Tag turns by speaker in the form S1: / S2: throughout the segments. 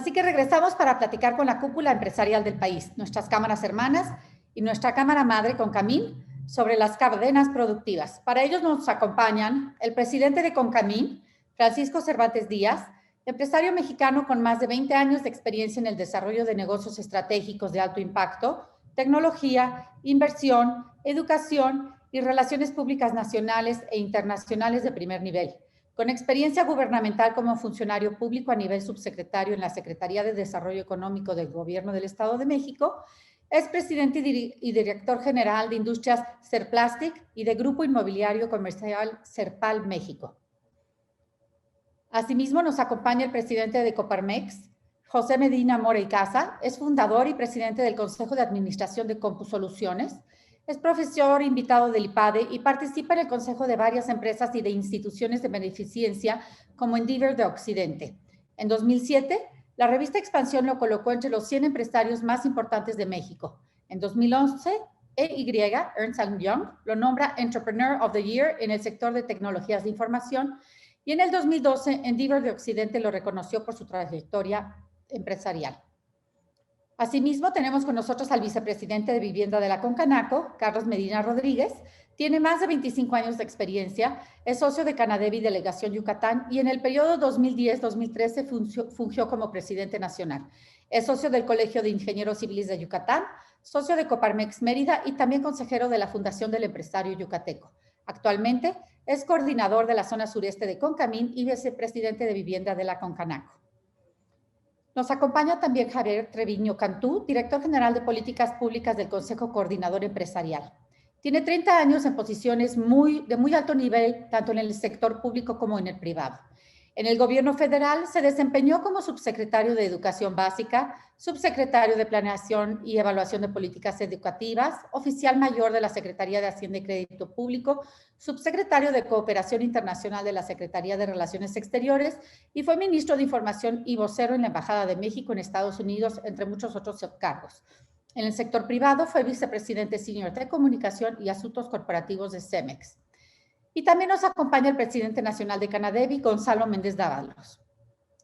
S1: Así que regresamos para platicar con la cúpula empresarial del país, nuestras cámaras hermanas y nuestra cámara madre Concamín sobre las cadenas productivas. Para ellos nos acompañan el presidente de Concamín, Francisco Cervantes Díaz, empresario mexicano con más de 20 años de experiencia en el desarrollo de negocios estratégicos de alto impacto, tecnología, inversión, educación y relaciones públicas nacionales e internacionales de primer nivel. Con experiencia gubernamental como funcionario público a nivel subsecretario en la Secretaría de Desarrollo Económico del Gobierno del Estado de México, es presidente y director general de Industrias Serplastic y de Grupo Inmobiliario Comercial Serpal México. Asimismo, nos acompaña el presidente de Coparmex, José Medina Mora y Casa, es fundador y presidente del Consejo de Administración de CompuSoluciones, es profesor invitado del IPADE y participa en el consejo de varias empresas y de instituciones de beneficencia como Endeavor de Occidente. En 2007, la revista Expansión lo colocó entre los 100 empresarios más importantes de México. En 2011, EY, Ernst & Young, lo nombra Entrepreneur of the Year en el sector de tecnologías de información y en el 2012, Endeavor de Occidente lo reconoció por su trayectoria empresarial. Asimismo, tenemos con nosotros al vicepresidente de Vivienda de la Concanaco, Carlos Medina Rodríguez. Tiene más de 25 años de experiencia, es socio de Canadevi Delegación Yucatán y en el periodo 2010-2013 fungió como presidente nacional. Es socio del Colegio de Ingenieros Civiles de Yucatán, socio de Coparmex Mérida y también consejero de la Fundación del Empresario Yucateco. Actualmente es coordinador de la zona sureste de Concamín y vicepresidente de Vivienda de la Concanaco. Nos acompaña también Javier Treviño Cantú, director general de Políticas Públicas del Consejo Coordinador Empresarial. Tiene 30 años en posiciones de muy alto nivel, tanto en el sector público como en el privado. En el gobierno federal se desempeñó como subsecretario de Educación Básica, subsecretario de Planeación y Evaluación de Políticas Educativas, oficial mayor de la Secretaría de Hacienda y Crédito Público, subsecretario de Cooperación Internacional de la Secretaría de Relaciones Exteriores y fue ministro de Información y vocero en la Embajada de México en Estados Unidos, entre muchos otros cargos. En el sector privado fue vicepresidente senior de Comunicación y Asuntos Corporativos de Cemex. Y también nos acompaña el presidente nacional de Canadevi, Gonzalo Méndez Dávalos.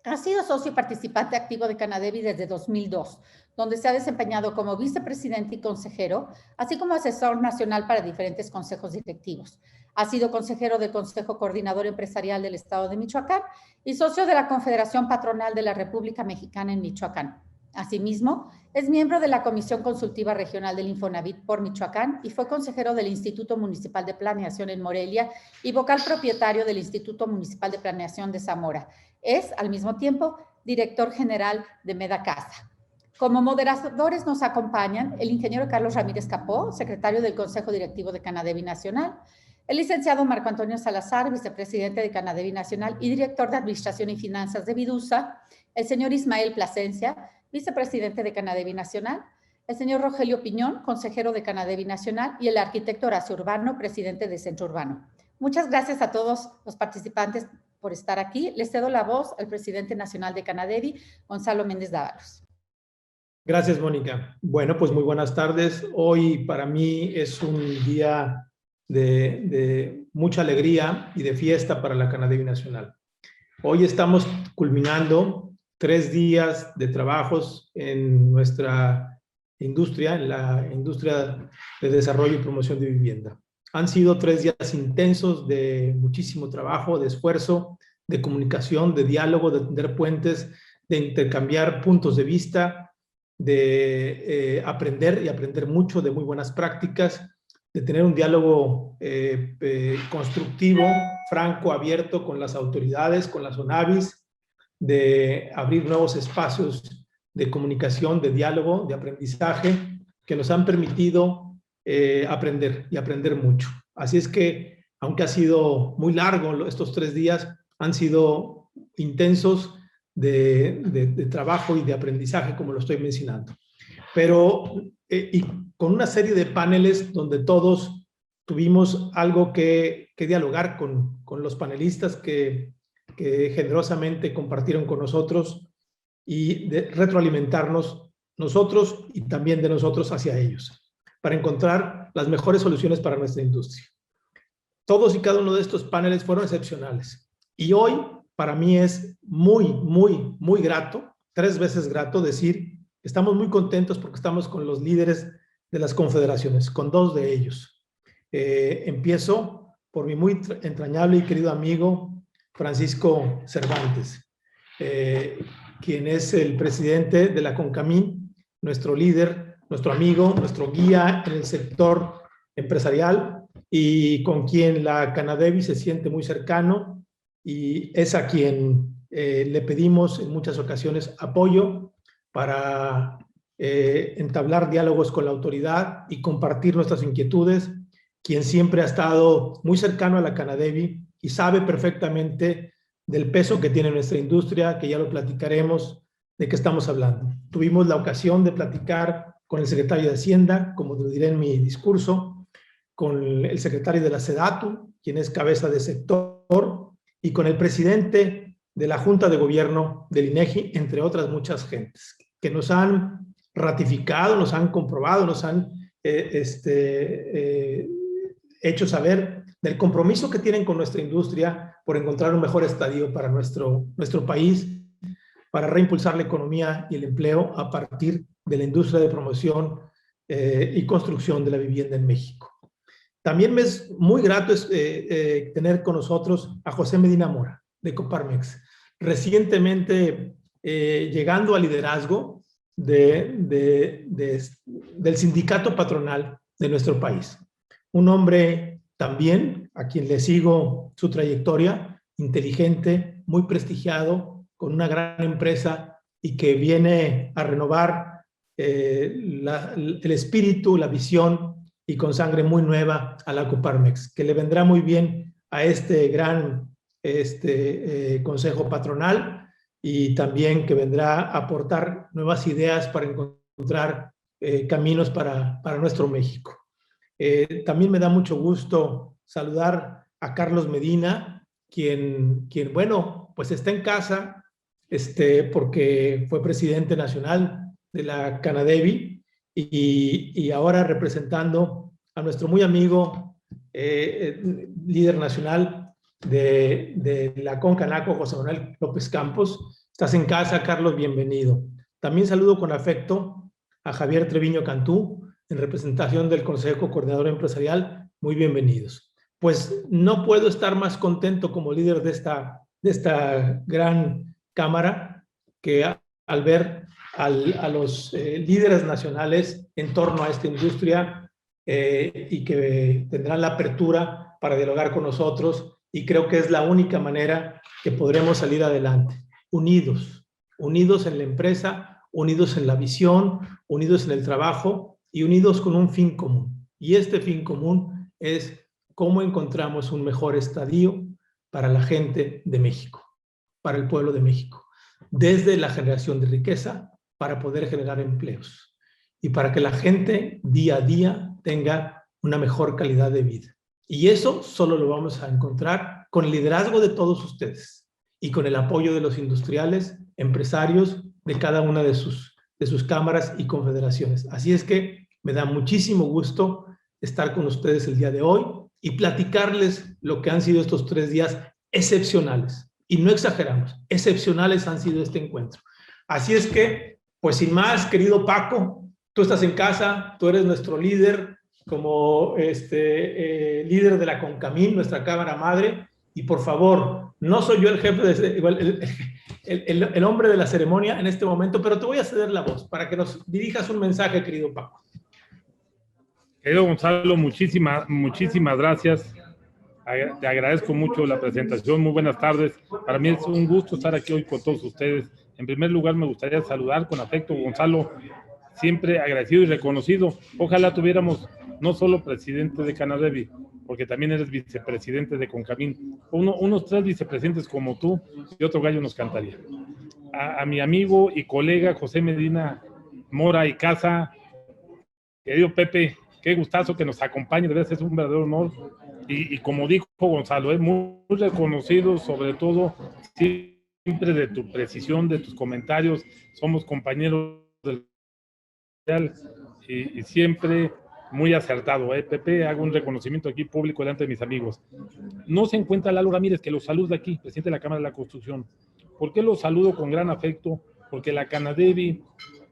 S1: Ha sido socio y participante activo de Canadevi desde 2002, donde se ha desempeñado como vicepresidente y consejero, así como asesor nacional para diferentes consejos directivos. Ha sido consejero del Consejo Coordinador Empresarial del Estado de Michoacán y socio de la Confederación Patronal de la República Mexicana en Michoacán. Asimismo, es miembro de la Comisión Consultiva Regional del Infonavit por Michoacán y fue consejero del Instituto Municipal de Planeación en Morelia y vocal propietario del Instituto Municipal de Planeación de Zamora. Es, al mismo tiempo, director general de Medacasa. Como moderadores nos acompañan el ingeniero Carlos Ramírez Capó, secretario del Consejo Directivo de Canadevi Nacional, el licenciado Marco Antonio Salazar, vicepresidente de Canadevi Nacional y director de Administración y Finanzas de Vidusa, el señor Ismael Plasencia, vicepresidente de Canadevi Nacional, el señor Rogelio Piñón, consejero de Canadevi Nacional, y el arquitecto Horacio Urbano, presidente de Centro Urbano. Muchas gracias a todos los participantes por estar aquí. Les cedo la voz al presidente nacional de Canadevi, Gonzalo Méndez Dávalos.
S2: Gracias, Mónica. Bueno, pues muy buenas tardes. Hoy para mí es un día de mucha alegría y de fiesta para la Canadevi Nacional. Hoy estamos culminando 3 días de trabajos en nuestra industria, en la industria de desarrollo y promoción de vivienda. Han sido 3 días intensos de muchísimo trabajo, de esfuerzo, de comunicación, de diálogo, de tender puentes, de intercambiar puntos de vista, de aprender y aprender mucho de muy buenas prácticas, de tener un diálogo constructivo, franco, abierto con las autoridades, con las ONAVIS, de abrir nuevos espacios de comunicación, de diálogo, de aprendizaje, que nos han permitido aprender y aprender mucho. Así es que, aunque ha sido muy largo estos 3 días, han sido intensos de trabajo y de aprendizaje, como lo estoy mencionando. Pero, y con una serie de paneles donde todos tuvimos algo que dialogar con los panelistas que generosamente compartieron con nosotros y de retroalimentarnos nosotros y también de nosotros hacia ellos, para encontrar las mejores soluciones para nuestra industria. Todos y cada uno de estos paneles fueron excepcionales. Y hoy, para mí es muy grato 3 veces grato decir que estamos muy contentos porque estamos con los líderes de las confederaciones, con 2 de ellos. Empiezo por mi muy entrañable y querido amigo Francisco Cervantes, quien es el presidente de la CONCAMIN, nuestro líder, nuestro amigo, nuestro guía en el sector empresarial y con quien la Canadevi se siente muy cercano, y es a quien le pedimos en muchas ocasiones apoyo para entablar diálogos con la autoridad y compartir nuestras inquietudes, quien siempre ha estado muy cercano a la Canadevi y sabe perfectamente del peso que tiene nuestra industria, que ya lo platicaremos de qué estamos hablando. Tuvimos la ocasión de platicar con el secretario de Hacienda, como lo diré en mi discurso, con el secretario de la SEDATU, quien es cabeza de sector, y con el presidente de la Junta de Gobierno del INEGI, entre otras muchas gentes, que nos han ratificado, nos han comprobado, nos han hecho saber del compromiso que tienen con nuestra industria por encontrar un mejor estadio para nuestro país, para reimpulsar la economía y el empleo a partir de la industria de promoción y construcción de la vivienda en México. También me es muy grato tener con nosotros a José Medina Mora, de Coparmex, recientemente llegando al liderazgo del sindicato patronal de nuestro país. Un hombre también a quien le sigo su trayectoria, inteligente, muy prestigiado, con una gran empresa y que viene a renovar el espíritu, la visión y con sangre muy nueva a la Coparmex, que le vendrá muy bien a este gran consejo patronal y también que vendrá a aportar nuevas ideas para encontrar caminos para nuestro México. También me da mucho gusto saludar a Carlos Medina, quien bueno, pues está en casa, porque fue presidente nacional de la Canadevi y ahora representando a nuestro muy amigo líder nacional de la CONCANACO, José Manuel López Campos. Estás en casa, Carlos, bienvenido. También saludo con afecto a Javier Treviño Cantú, en representación del Consejo Coordinador Empresarial. Muy bienvenidos. Pues no puedo estar más contento como líder de esta gran cámara que al ver a los líderes nacionales en torno a esta industria y que tendrán la apertura para dialogar con nosotros, y creo que es la única manera que podremos salir adelante, unidos en la empresa, unidos en la visión, unidos en el trabajo y unidos con un fin común. Y este fin común es cómo encontramos un mejor estadio para la gente de México, para el pueblo de México, desde la generación de riqueza para poder generar empleos y para que la gente día a día tenga una mejor calidad de vida. Y eso solo lo vamos a encontrar con el liderazgo de todos ustedes y con el apoyo de los industriales, empresarios de cada una de sus cámaras y confederaciones. Así es que me da muchísimo gusto estar con ustedes el día de hoy y platicarles lo que han sido estos 3 días excepcionales. Y no exageramos, excepcionales han sido este encuentro. Así es que, pues sin más, querido Paco, tú estás en casa, tú eres nuestro líder como líder de la CONCAMIN, nuestra cámara madre, y por favor, no soy yo el jefe, el hombre de la ceremonia en este momento, pero te voy a ceder la voz para que nos dirijas un mensaje, querido Paco.
S3: Querido Gonzalo, muchísimas gracias. Te agradezco mucho la presentación. Muy buenas tardes. Para mí es un gusto estar aquí hoy con todos ustedes. En primer lugar, me gustaría saludar con afecto, Gonzalo, siempre agradecido y reconocido. Ojalá tuviéramos no solo presidente de Canadevi, porque también eres vicepresidente de CONCAMIN. Unos 3 vicepresidentes como tú y otro gallo nos cantaría. A mi amigo y colega José Medina Mora y Casa, querido Pepe, qué gustazo que nos acompañe, de verdad es un verdadero honor. Y como dijo Gonzalo, es muy reconocido, sobre todo siempre de tu precisión, de tus comentarios. Somos compañeros del y siempre muy acertado. Pepe, hago un reconocimiento aquí público delante de mis amigos. No se encuentra Lalo Ramírez, que lo saluda aquí, presidente de la Cámara de la Construcción. ¿Por qué lo saludo con gran afecto? porque la Canadevi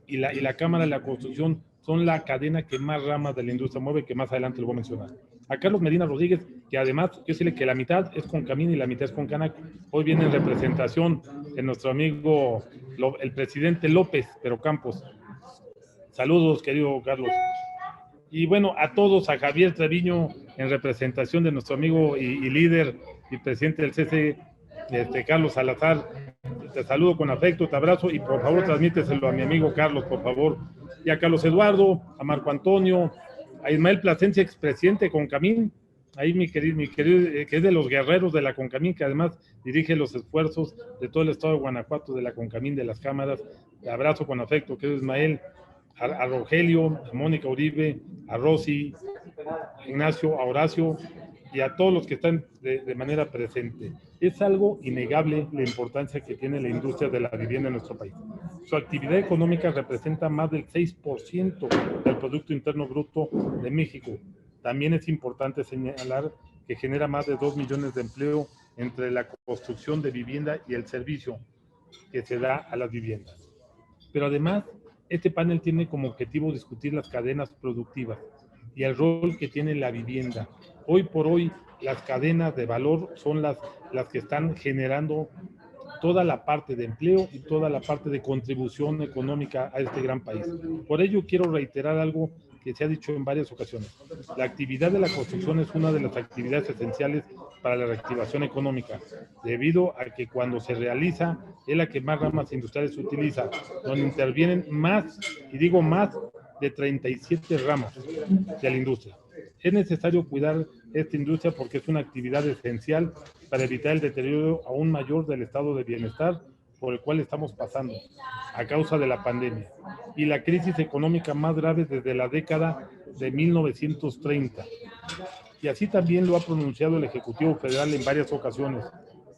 S3: y la Cámara de la Construcción son la cadena que más ramas de la industria mueve, que más adelante lo voy a mencionar. A Carlos Medina Rodríguez, que además, yo decirle que la mitad es con Camín y la mitad es con Canaco. Hoy viene en representación de nuestro amigo, el presidente López, pero Campos. Saludos, querido Carlos. Y bueno, a todos, a Javier Treviño, en representación de nuestro amigo y líder y presidente del CC, Carlos Salazar, te saludo con afecto, te abrazo y por favor transmíteselo a mi amigo Carlos, por favor. Y a Carlos Eduardo, a Marco Antonio, a Ismael Plasencia, expresidente de Concamín, ahí mi querido, que es de los guerreros de la Concamín, que además dirige los esfuerzos de todo el estado de Guanajuato, de la Concamín, de las cámaras. Te abrazo con afecto, querido Ismael. A Rogelio, a Mónica Uribe, a Rosy, a Ignacio, a Horacio y a todos los que están de manera presente. Es algo innegable la importancia que tiene la industria de la vivienda en nuestro país. Su actividad económica representa más del 6% del Producto Interno Bruto de México. También es importante señalar que genera más de 2 millones de empleo entre la construcción de vivienda y el servicio que se da a las viviendas. Pero además, este panel tiene como objetivo discutir las cadenas productivas y el rol que tiene la vivienda. Hoy por hoy, las cadenas de valor son las que están generando toda la parte de empleo y toda la parte de contribución económica a este gran país. Por ello, quiero reiterar algo que se ha dicho en varias ocasiones. La actividad de la construcción es una de las actividades esenciales para la reactivación económica, debido a que cuando se realiza es la que más ramas industriales se utiliza, donde intervienen más, y digo más, de 37 ramas de la industria. Es necesario cuidar esta industria porque es una actividad esencial para evitar el deterioro aún mayor del estado de bienestar por el cual estamos pasando a causa de la pandemia y la crisis económica más grave desde la década de 1930. Y así también lo ha pronunciado el Ejecutivo Federal en varias ocasiones,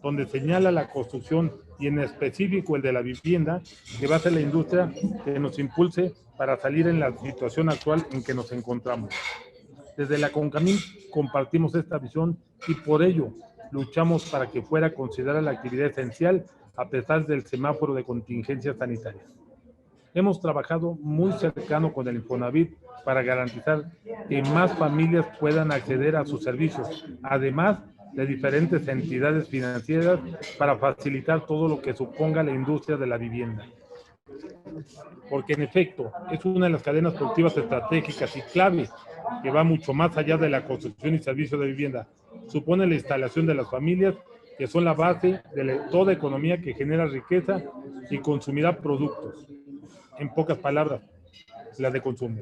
S3: donde señala la construcción y en específico el de la vivienda, que va a ser la industria que nos impulse para salir en la situación actual en que nos encontramos. Desde la Concamín compartimos esta visión y por ello luchamos para que fuera considerada la actividad esencial a pesar del semáforo de contingencias sanitarias. Hemos trabajado muy cercano con el Infonavit para garantizar que más familias puedan acceder a sus servicios, además de diferentes entidades financieras para facilitar todo lo que suponga la industria de la vivienda. Porque en efecto es una de las cadenas productivas estratégicas y clave que va mucho más allá de la construcción y servicio de vivienda. Supone la instalación de las familias, que son la base de toda economía que genera riqueza y consumirá productos. En pocas palabras, la de consumo.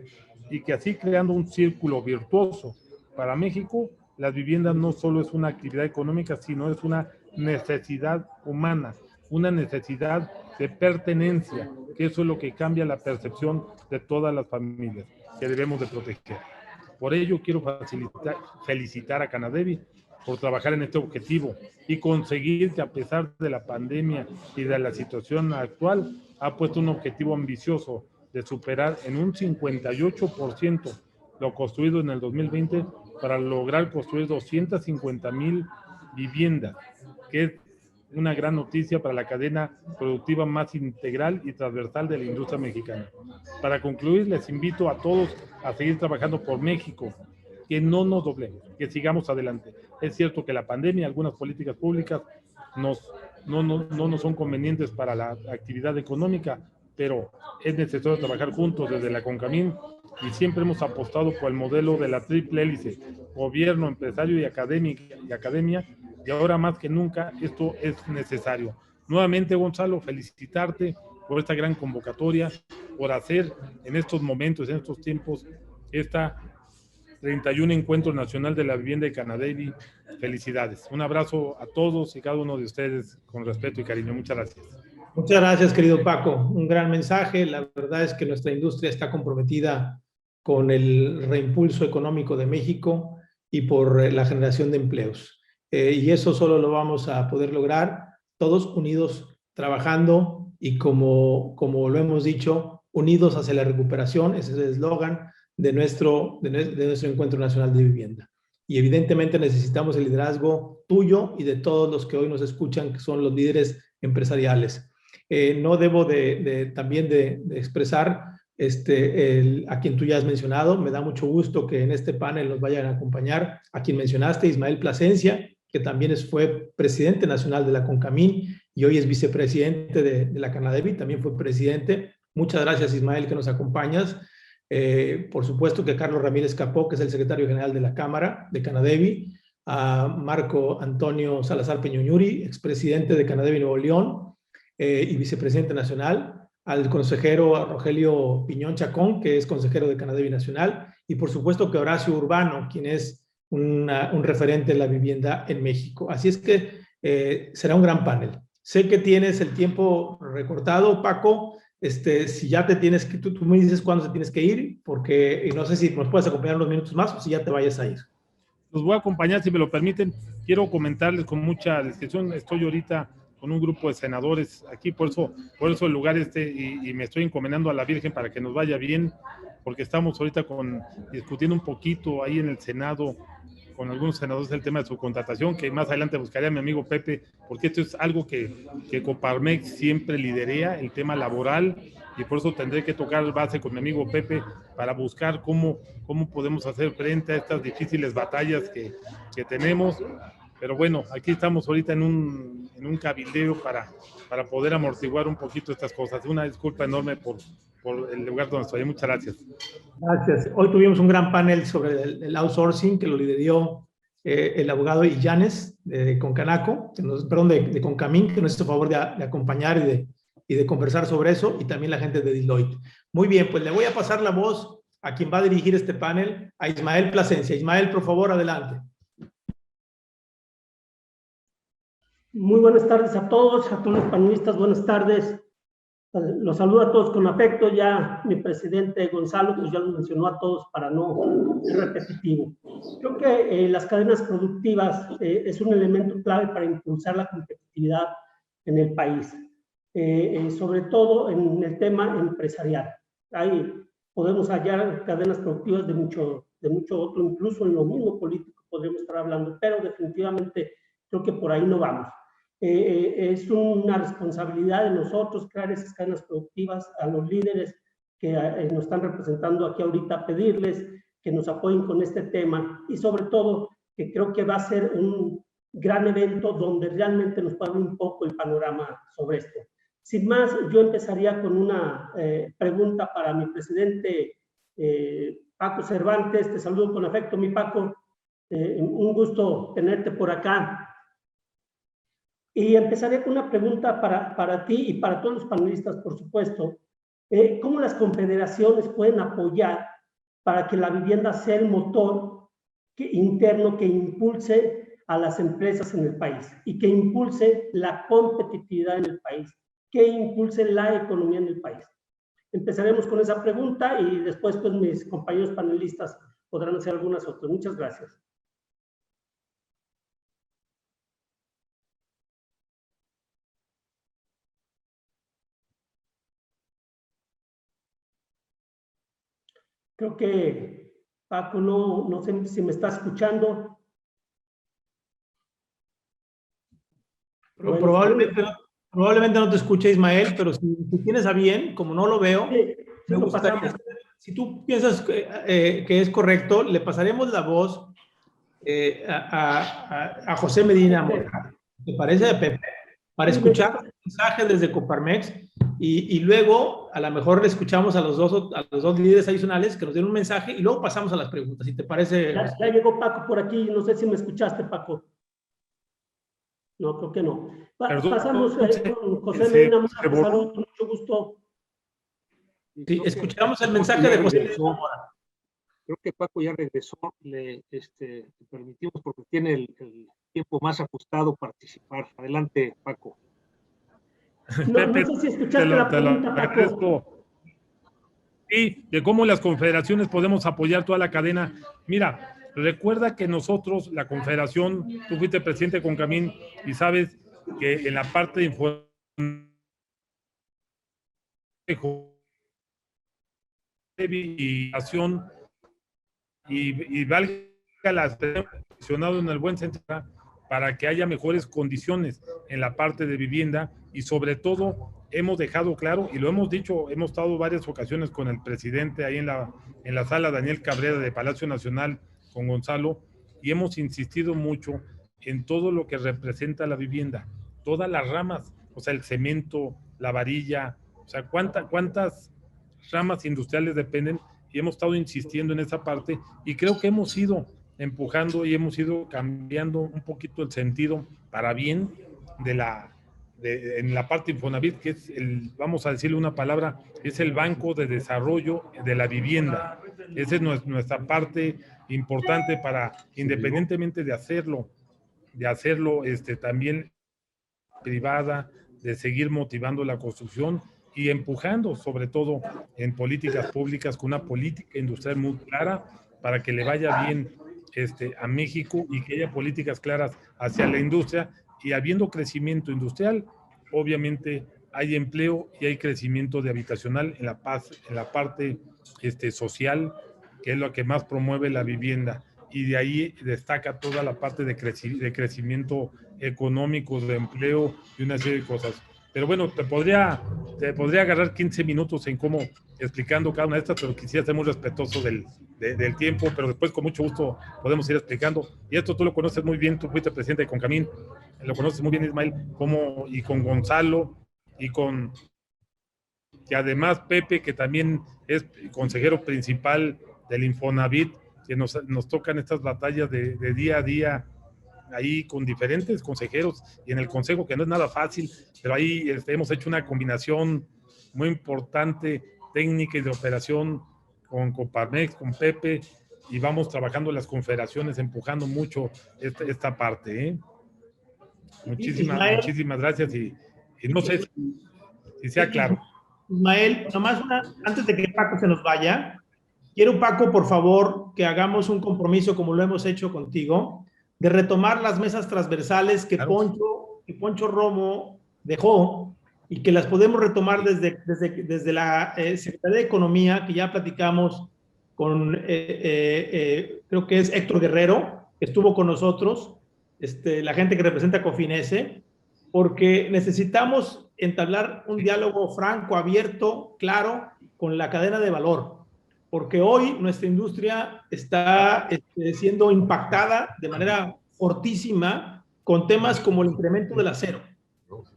S3: Y que así creando un círculo virtuoso para México, las viviendas no solo es una actividad económica, sino es una necesidad humana, una necesidad de pertenencia, que eso es lo que cambia la percepción de todas las familias que debemos de proteger. Por ello quiero felicitar a Canadevi por trabajar en este objetivo y conseguir que a pesar de la pandemia y de la situación actual, ha puesto un objetivo ambicioso de superar en un 58% lo construido en el 2020 para lograr construir 250,000 viviendas, que es una gran noticia para la cadena productiva más integral y transversal de la industria mexicana. Para concluir, les invito a todos a seguir trabajando por México, que no nos doblemos, que sigamos adelante. Es cierto que la pandemia y algunas políticas públicas no nos son convenientes para la actividad económica, pero es necesario trabajar juntos desde la Concamín y siempre hemos apostado por el modelo de la triple hélice, gobierno, empresario y academia, y ahora más que nunca esto es necesario. Nuevamente, Gonzalo, felicitarte por esta gran convocatoria, por hacer en estos momentos, en estos tiempos, esta 31 Encuentro Nacional de la Vivienda de Canadevi. Felicidades. Un abrazo a todos y cada uno de ustedes con respeto y cariño. Muchas gracias.
S2: Muchas gracias, querido Paco. Un gran mensaje. La verdad es que nuestra industria está comprometida con el reimpulso económico de México y por la generación de empleos. Y eso solo lo vamos a poder lograr todos unidos, trabajando y como lo hemos dicho, unidos hacia la recuperación. Ese es el eslogan de nuestro Encuentro Nacional de Vivienda. Y evidentemente necesitamos el liderazgo tuyo y de todos los que hoy nos escuchan, que son los líderes empresariales. No debo también de expresar a quien tú ya has mencionado. Me da mucho gusto que en este panel nos vayan a acompañar a quien mencionaste, Ismael Plasencia, que también fue presidente nacional de la CONCAMIN y hoy es vicepresidente de la Canadevi, también fue presidente. Muchas gracias, Ismael, que nos acompañas. Por supuesto que Carlos Ramírez Capó, que es el secretario general de la Cámara de Canadevi, a Marco Antonio Salazar Peñuñuri, expresidente de Canadevi Nuevo León y vicepresidente nacional, al consejero Rogelio Piñón Chacón, que es consejero de Canadevi Nacional, y por supuesto que Horacio Urbano, quien es un referente en la vivienda en México. Así es que será un gran panel. Sé que tienes el tiempo recortado, Paco. Si ya te tienes que, tú me dices cuándo te tienes que ir, porque no sé si nos puedes acompañar unos minutos más o si ya te vayas a ir.
S3: Los voy a acompañar, si me lo permiten. Quiero comentarles con mucha discreción. Estoy ahorita con un grupo de senadores aquí, por eso el lugar y me estoy encomendando a la Virgen para que nos vaya bien, porque estamos ahorita discutiendo un poquito ahí en el Senado con algunos senadores el tema de su contratación, que más adelante buscaré a mi amigo Pepe, porque esto es algo que Coparmex siempre liderea, el tema laboral, y por eso tendré que tocar base con mi amigo Pepe para buscar cómo podemos hacer frente a estas difíciles batallas que tenemos. Pero bueno, aquí estamos ahorita en un cabildeo para poder amortiguar un poquito estas cosas. Una disculpa enorme por el lugar donde estoy. Muchas gracias.
S2: Gracias. Hoy tuvimos un gran panel sobre el outsourcing que lo lideró el abogado Illanes de Concanaco, de Concamín, que nos hizo favor de acompañar y de conversar sobre eso, y también la gente de Deloitte. Muy bien, pues le voy a pasar la voz a quien va a dirigir este panel, a Ismael Plasencia. Ismael, por favor, adelante.
S4: Muy buenas tardes a todos los panelistas, buenas tardes. Los saludo a todos con afecto. Ya mi presidente Gonzalo pues ya los mencionó a todos para no ser repetitivo. Creo que las cadenas productivas es un elemento clave para impulsar la competitividad en el país, sobre todo en el tema empresarial. Ahí podemos hallar cadenas productivas de mucho otro, incluso en lo mismo político podríamos estar hablando, pero definitivamente creo que por ahí no vamos. Es una responsabilidad de nosotros crear esas cadenas productivas, a los líderes que nos están representando aquí ahorita, pedirles que nos apoyen con este tema y sobre todo que creo que va a ser un gran evento donde realmente nos pueda dar un poco el panorama sobre esto. Sin más, yo empezaría con una pregunta para mi presidente Paco Cervantes. Te saludo con afecto, mi Paco. Un gusto tenerte por acá. Y empezaré con una pregunta para ti y para todos los panelistas, por supuesto. ¿Cómo las confederaciones pueden apoyar para que la vivienda sea el motor interno que impulse a las empresas en el país y que impulse la competitividad en el país, que impulse la economía en el país? Empezaremos con esa pregunta y después pues mis compañeros panelistas podrán hacer algunas otras. Muchas gracias. Creo que Paco no sé si me está escuchando.
S2: Probablemente no te escuche, Ismael, pero si tienes a bien, como no lo veo, me gustaría, si tú piensas que es correcto, le pasaremos la voz a José Medina Mora, ¿te parece, Pepe? Para escuchar el mensaje desde Coparmex y luego a lo mejor le escuchamos a los dos líderes adicionales que nos den un mensaje y luego pasamos a las preguntas, si te parece.
S4: Ya llegó Paco por aquí, no sé si me escuchaste, Paco. No, creo que no. Pasamos con José Medina Mora, saludos, con mucho gusto.
S2: Sí, escuchamos el mensaje de José Medina Mora.
S5: Creo que Paco ya regresó, le permitimos porque tiene el tiempo más ajustado participar. Adelante, Paco.
S4: No sé si escuchaste la pregunta, Paco.
S3: Sí, de cómo las confederaciones podemos apoyar toda la cadena. Mira, recuerda que nosotros, la confederación, tú fuiste presidente de Concamín y sabes que en la parte de información y valga la mencionado en el buen sentido para que haya mejores condiciones en la parte de vivienda y sobre todo hemos dejado claro, y lo hemos dicho, hemos estado varias ocasiones con el presidente ahí en la sala, Daniel Cabrera de Palacio Nacional, con Gonzalo, y hemos insistido mucho en todo lo que representa la vivienda, todas las ramas, o sea, el cemento, la varilla, o sea, cuántas ramas industriales dependen, y hemos estado insistiendo en esa parte, y creo que hemos ido empujando y hemos ido cambiando un poquito el sentido para bien en la parte Infonavit, que es vamos a decirle una palabra, es el Banco de Desarrollo de la Vivienda. Esa es nuestra parte importante para, independientemente de hacerlo también privada, de seguir motivando la construcción y empujando, sobre todo en políticas públicas, con una política industrial muy clara para que le vaya bien a México y que haya políticas claras hacia la industria, y habiendo crecimiento industrial, obviamente hay empleo y hay crecimiento de habitacional en la parte social, que es lo que más promueve la vivienda, y de ahí destaca toda la parte de crecimiento económico, de empleo y una serie de cosas. Pero bueno, te podría agarrar 15 minutos en cómo explicando cada una de estas, pero quisiera ser muy respetuoso del tiempo, pero después con mucho gusto podemos ir explicando. Y esto tú lo conoces muy bien, tú fuiste presidente de Concamín, lo conoces muy bien, Ismael, y con Gonzalo, y además Pepe, que también es consejero principal del Infonavit, que nos tocan estas batallas de día a día, ahí con diferentes consejeros y en el consejo, que no es nada fácil, pero ahí hemos hecho una combinación muy importante, técnica y de operación con Coparmex, con Pepe, y vamos trabajando en las confederaciones, empujando mucho esta parte, ¿eh? Muchísimas gracias, y no sé si sea claro.
S2: Ismael, nomás antes de que Paco se nos vaya, quiero, Paco, por favor, que hagamos un compromiso, como lo hemos hecho contigo, de retomar las mesas transversales que, claro, Poncho Romo dejó, y que las podemos retomar desde la Secretaría de Economía, que ya platicamos con, creo que es Héctor Guerrero, que estuvo con nosotros, la gente que representa Cofinese, porque necesitamos entablar un diálogo franco, abierto, claro, con la cadena de valor, porque hoy nuestra industria está siendo impactada de manera fortísima con temas como el incremento del acero.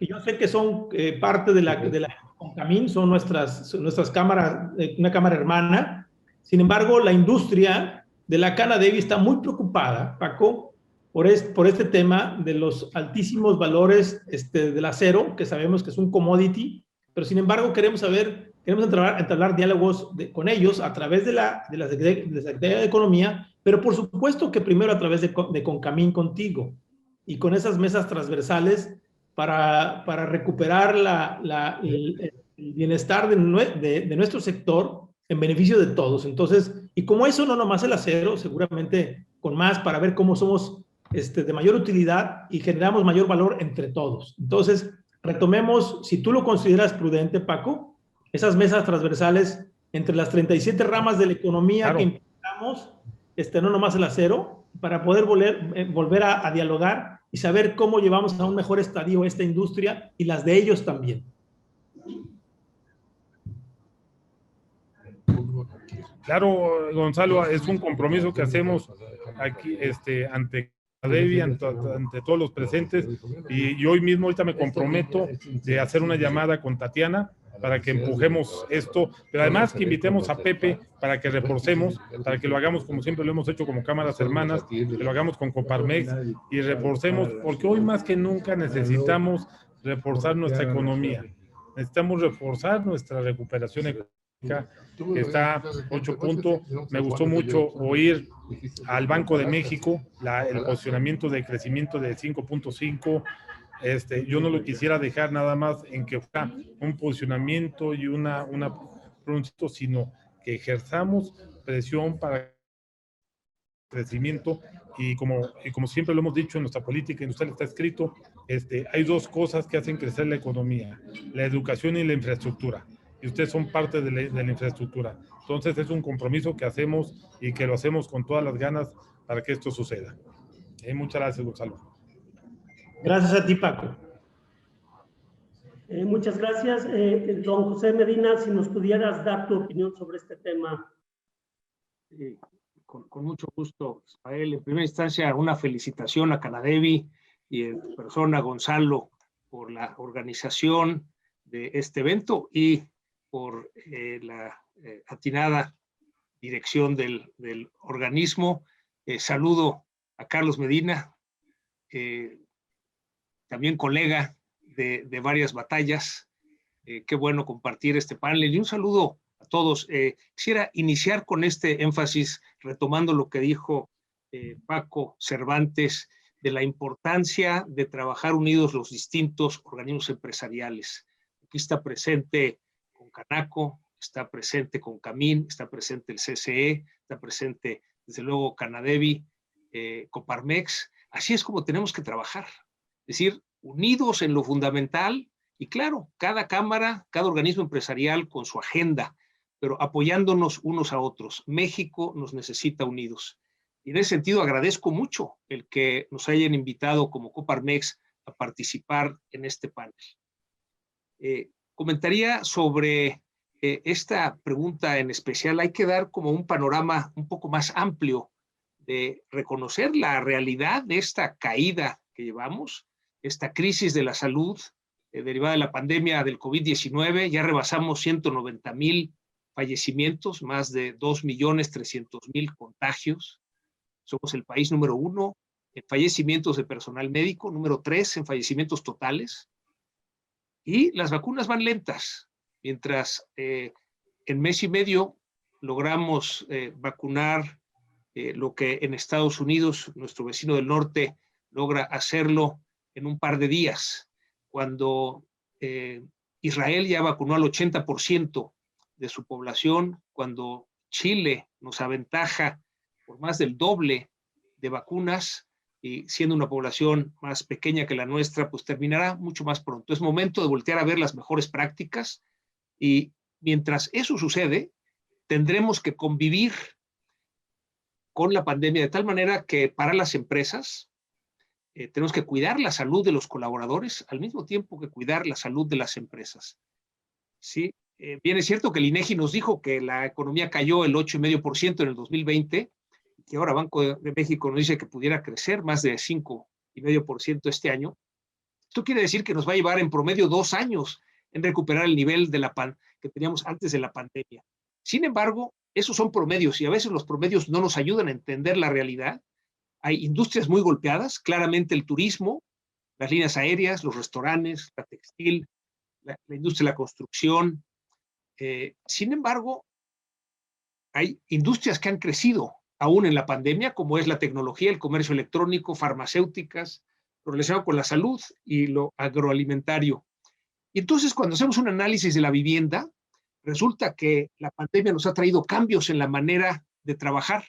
S2: Y yo sé que son parte de la Concamín, son nuestras cámaras, una cámara hermana. Sin embargo, la industria de la Canadevi está muy preocupada, Paco, por este tema de los altísimos valores del acero, que sabemos que es un commodity, pero sin embargo queremos entablar diálogos con ellos a través de la Secretaría de Economía, pero por supuesto que primero a través de Concamín contigo, y con esas mesas transversales para recuperar el bienestar de nuestro sector en beneficio de todos. Entonces, y como eso no nomás el acero, seguramente con más, para ver cómo somos de mayor utilidad y generamos mayor valor entre todos. Entonces, retomemos, si tú lo consideras prudente, Paco, esas mesas transversales entre las 37 ramas de la economía, claro, que implementamos, no nomás el acero, para poder volver a dialogar y saber cómo llevamos a un mejor estadio esta industria y las de ellos también.
S3: Claro, Gonzalo, es un compromiso que hacemos aquí ante Canadevi, ante todos los presentes, y hoy mismo, ahorita me comprometo de hacer una llamada con Tatiana para que empujemos esto, pero además que invitemos a Pepe para que reforcemos, para que lo hagamos como siempre lo hemos hecho como cámaras hermanas, que lo hagamos con Coparmex y reforcemos, porque hoy más que nunca necesitamos reforzar nuestra economía, necesitamos reforzar nuestra recuperación económica, que está 8 puntos. Me gustó mucho oír al Banco de México el posicionamiento de crecimiento de 5.5. Yo no lo quisiera dejar nada más en que fuera un posicionamiento y una pronto, sino que ejerzamos presión para crecimiento, y como siempre lo hemos dicho en nuestra política industrial, está escrito, hay dos cosas que hacen crecer la economía: la educación y la infraestructura, y ustedes son parte de la infraestructura. Entonces es un compromiso que hacemos y que lo hacemos con todas las ganas para que esto suceda. Muchas gracias, Gonzalo.
S2: Gracias a ti, Paco.
S4: Muchas gracias. Don José Medina, si nos pudieras dar tu opinión sobre este tema.
S5: Con mucho gusto, Ismael. En primera instancia, una felicitación a Canadevi y en tu persona, Gonzalo, por la organización de este evento y por la atinada dirección del organismo. Saludo a Carlos Medina, también colega de varias batallas. Qué bueno compartir este panel y un saludo a todos. Quisiera iniciar con este énfasis, retomando lo que dijo Paco Cervantes, de la importancia de trabajar unidos los distintos organismos empresariales. Aquí está presente con Canaco, está presente con Camín, está presente el CCE, está presente desde luego Canadevi, Coparmex. Así es como tenemos que trabajar, es decir, unidos en lo fundamental y claro, cada cámara, cada organismo empresarial con su agenda, pero apoyándonos unos a otros. México nos necesita unidos. Y en ese sentido agradezco mucho el que nos hayan invitado como Coparmex a participar en este panel. Comentaría sobre esta pregunta en especial. Hay que dar como un panorama un poco más amplio de reconocer la realidad de esta caída que llevamos, esta crisis de la salud derivada de la pandemia del COVID-19. Ya rebasamos 190,000 fallecimientos, más de 2,300,000 contagios. Somos el país número 1 en fallecimientos de personal médico, número 3 en fallecimientos totales. Y las vacunas van lentas. Mientras en mes y medio logramos vacunar lo que en Estados Unidos, nuestro vecino del norte, logra hacerlo en un par de días. Cuando Israel ya vacunó al 80% de su población, cuando Chile nos aventaja por más del doble de vacunas, y siendo una población más pequeña que la nuestra, pues terminará mucho más pronto. Es momento de voltear a ver las mejores prácticas y mientras eso sucede, tendremos que convivir con la pandemia de tal manera que para las empresas tenemos que cuidar la salud de los colaboradores al mismo tiempo que cuidar la salud de las empresas. Sí, bien es cierto que el INEGI nos dijo que la economía cayó el 8,5% en el 2020, que ahora Banco de México nos dice que pudiera crecer más de 5,5% este año. Esto quiere decir que nos va a llevar en promedio 2 años en recuperar el nivel de que teníamos antes de la pandemia. Sin embargo, esos son promedios y a veces los promedios no nos ayudan a entender la realidad. Hay industrias muy golpeadas, claramente el turismo, las líneas aéreas, los restaurantes, la textil, la industria de la construcción. Sin embargo, hay industrias que han crecido aún en la pandemia, como es la tecnología, el comercio electrónico, farmacéuticas, lo relacionado con la salud y lo agroalimentario. Y entonces, cuando hacemos un análisis de la vivienda, resulta que la pandemia nos ha traído cambios en la manera de trabajar,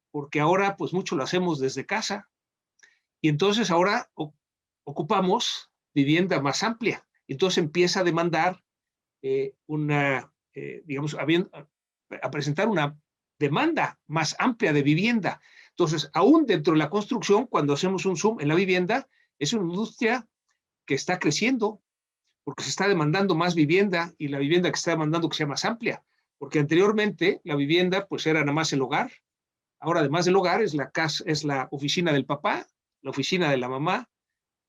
S5: porque ahora, pues, mucho lo hacemos desde casa, y entonces ahora ocupamos vivienda más amplia. Entonces empieza a demandar digamos, a presentar una demanda más amplia de vivienda. Entonces, aún dentro de la construcción, cuando hacemos un zoom en la vivienda, es una industria que está creciendo porque se está demandando más vivienda y la vivienda que se está demandando que sea más amplia, porque anteriormente la vivienda pues era nada más el hogar. Ahora, además del hogar, es la casa, es la oficina del papá, la oficina de la mamá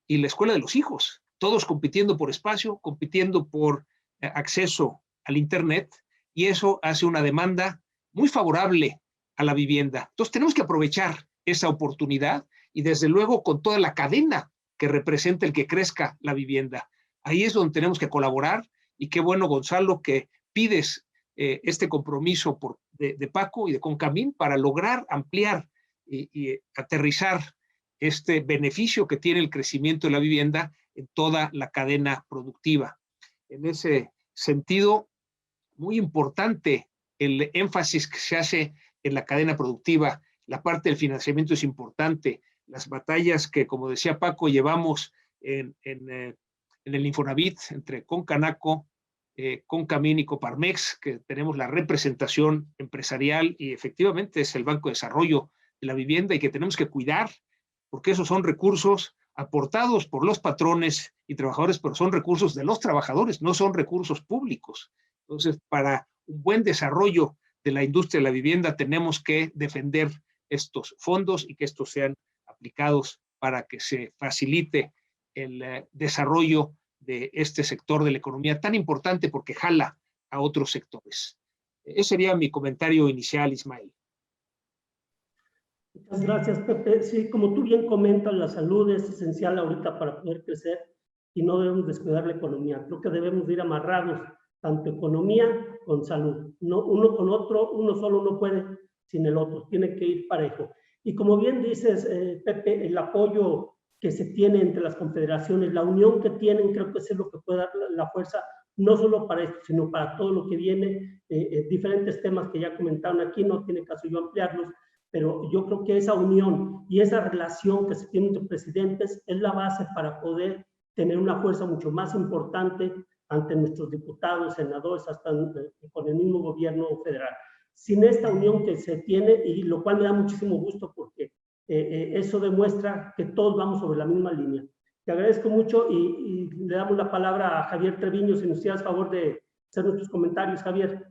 S5: y la escuela de los hijos, todos compitiendo por espacio, compitiendo por acceso al internet, y eso hace una demanda muy favorable a la vivienda. Entonces tenemos que aprovechar esa oportunidad y desde luego con toda la cadena que representa el que crezca la vivienda. Ahí es donde tenemos que colaborar y qué bueno, Gonzalo, que pides este compromiso de Paco y de Concamín para lograr ampliar y aterrizar este beneficio que tiene el crecimiento de la vivienda en toda la cadena productiva. En ese sentido, muy importante el énfasis que se hace en la cadena productiva. La parte del financiamiento es importante. Las batallas que, como decía Paco, llevamos en el Infonavit entre Concanaco, Concamín y Coparmex, que tenemos la representación empresarial y efectivamente es el Banco de Desarrollo de la Vivienda y que tenemos que cuidar, porque esos son recursos aportados por los patrones y trabajadores, pero son recursos de los trabajadores, no son recursos públicos. Entonces, para un buen desarrollo de la industria de la vivienda tenemos que defender estos fondos y que estos sean aplicados para que se facilite el desarrollo de este sector de la economía tan importante porque jala a otros sectores. Ese sería mi comentario inicial, Ismael.
S4: Muchas gracias, Pepe. Sí, como tú bien comentas, la salud es esencial ahorita para poder crecer y no debemos descuidar la economía. Creo que debemos ir amarrados, tanto economía con salud. No, uno con otro, uno solo no puede sin el otro, tiene que ir parejo. Y como bien dices, Pepe, el apoyo que se tiene entre las confederaciones, la unión que tienen, creo que es lo que puede dar la fuerza, no solo para esto, sino para todo lo que viene, diferentes temas que ya comentaron aquí, no tiene caso yo ampliarlos, pero yo creo que esa unión y esa relación que se tiene entre presidentes es la base para poder tener una fuerza mucho más importante ante nuestros diputados, senadores, hasta con el mismo gobierno federal. Sin esta unión que se tiene, y lo cual me da muchísimo gusto porque eso demuestra que todos vamos sobre la misma línea. Te agradezco mucho y le damos la palabra a Javier Treviño, si nos hicieras favor de hacer nuestros comentarios, Javier.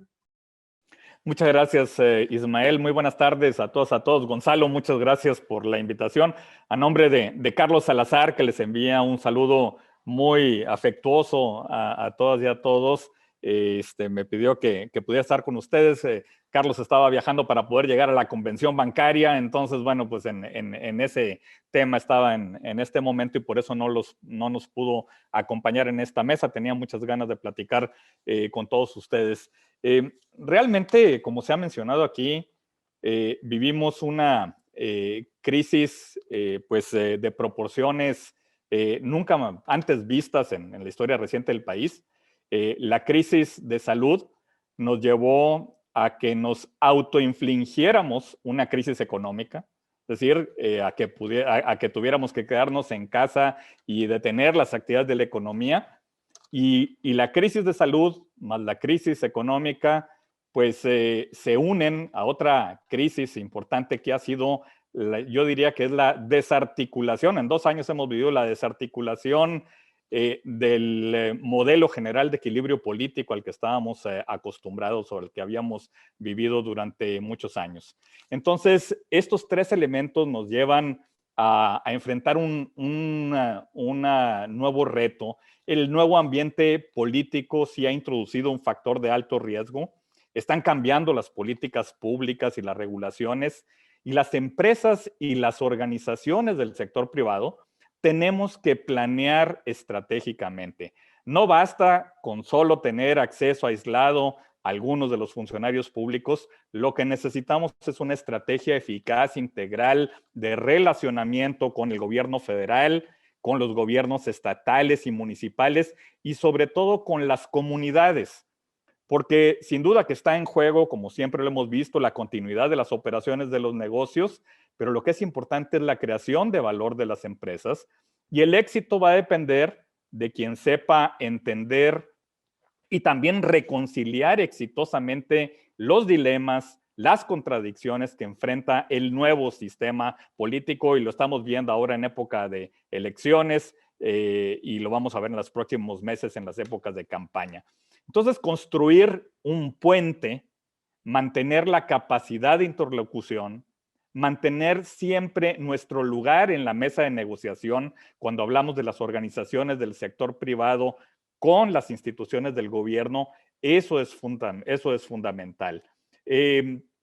S6: Muchas gracias, Ismael. Muy buenas tardes a todos. Gonzalo, muchas gracias por la invitación. A nombre de Carlos Salazar, que les envía un saludo muy afectuoso a todas y a todos. Me pidió que pudiera estar con ustedes. Carlos estaba viajando para poder llegar a la convención bancaria, entonces, bueno, pues en ese tema estaba en este momento y por eso no nos pudo acompañar en esta mesa. Tenía muchas ganas de platicar con todos ustedes. Realmente, como se ha mencionado aquí, vivimos una crisis de proporciones nunca antes vistas en la historia reciente del país. La crisis de salud nos llevó a que nos autoinfligiéramos una crisis económica, es decir, a que tuviéramos que quedarnos en casa y detener las actividades de la economía. Y la crisis de salud más la crisis económica, pues se unen a otra crisis importante que ha sido, yo diría que es la desarticulación. En 2 años hemos vivido la desarticulación del modelo general de equilibrio político al que estábamos acostumbrados o al que habíamos vivido durante muchos años. Entonces, estos 3 elementos nos llevan a enfrentar un nuevo reto. El nuevo ambiente político sí ha introducido un factor de alto riesgo. Están cambiando las políticas públicas y las regulaciones, y las empresas y las organizaciones del sector privado tenemos que planear estratégicamente. No basta con solo tener acceso aislado a algunos de los funcionarios públicos. Lo que necesitamos es una estrategia eficaz, integral, de relacionamiento con el gobierno federal, con los gobiernos estatales y municipales y sobre todo con las comunidades. Porque sin duda que está en juego, como siempre lo hemos visto, la continuidad de las operaciones de los negocios, pero lo que es importante es la creación de valor de las empresas y el éxito va a depender de quien sepa entender y también reconciliar exitosamente los dilemas, las contradicciones que enfrenta el nuevo sistema político, y lo estamos viendo ahora en época de elecciones y lo vamos a ver en los próximos meses en las épocas de campaña. Entonces, construir un puente, mantener la capacidad de interlocución, mantener siempre nuestro lugar en la mesa de negociación cuando hablamos de las organizaciones del sector privado con las instituciones del gobierno, eso es fundamental.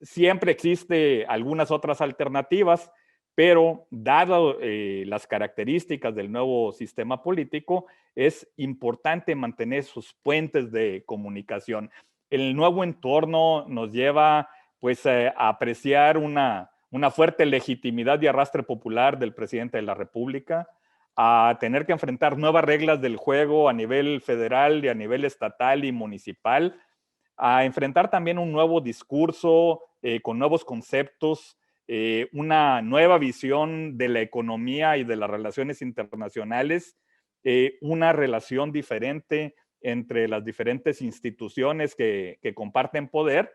S6: Siempre existe algunas otras alternativas, pero dado las características del nuevo sistema político, es importante mantener sus puentes de comunicación. El nuevo entorno nos lleva pues, a apreciar una fuerte legitimidad y arrastre popular del presidente de la República, a tener que enfrentar nuevas reglas del juego a nivel federal y a nivel estatal y municipal, a enfrentar también un nuevo discurso con nuevos conceptos, una nueva visión de la economía y de las relaciones internacionales, una relación diferente entre las diferentes instituciones que comparten poder.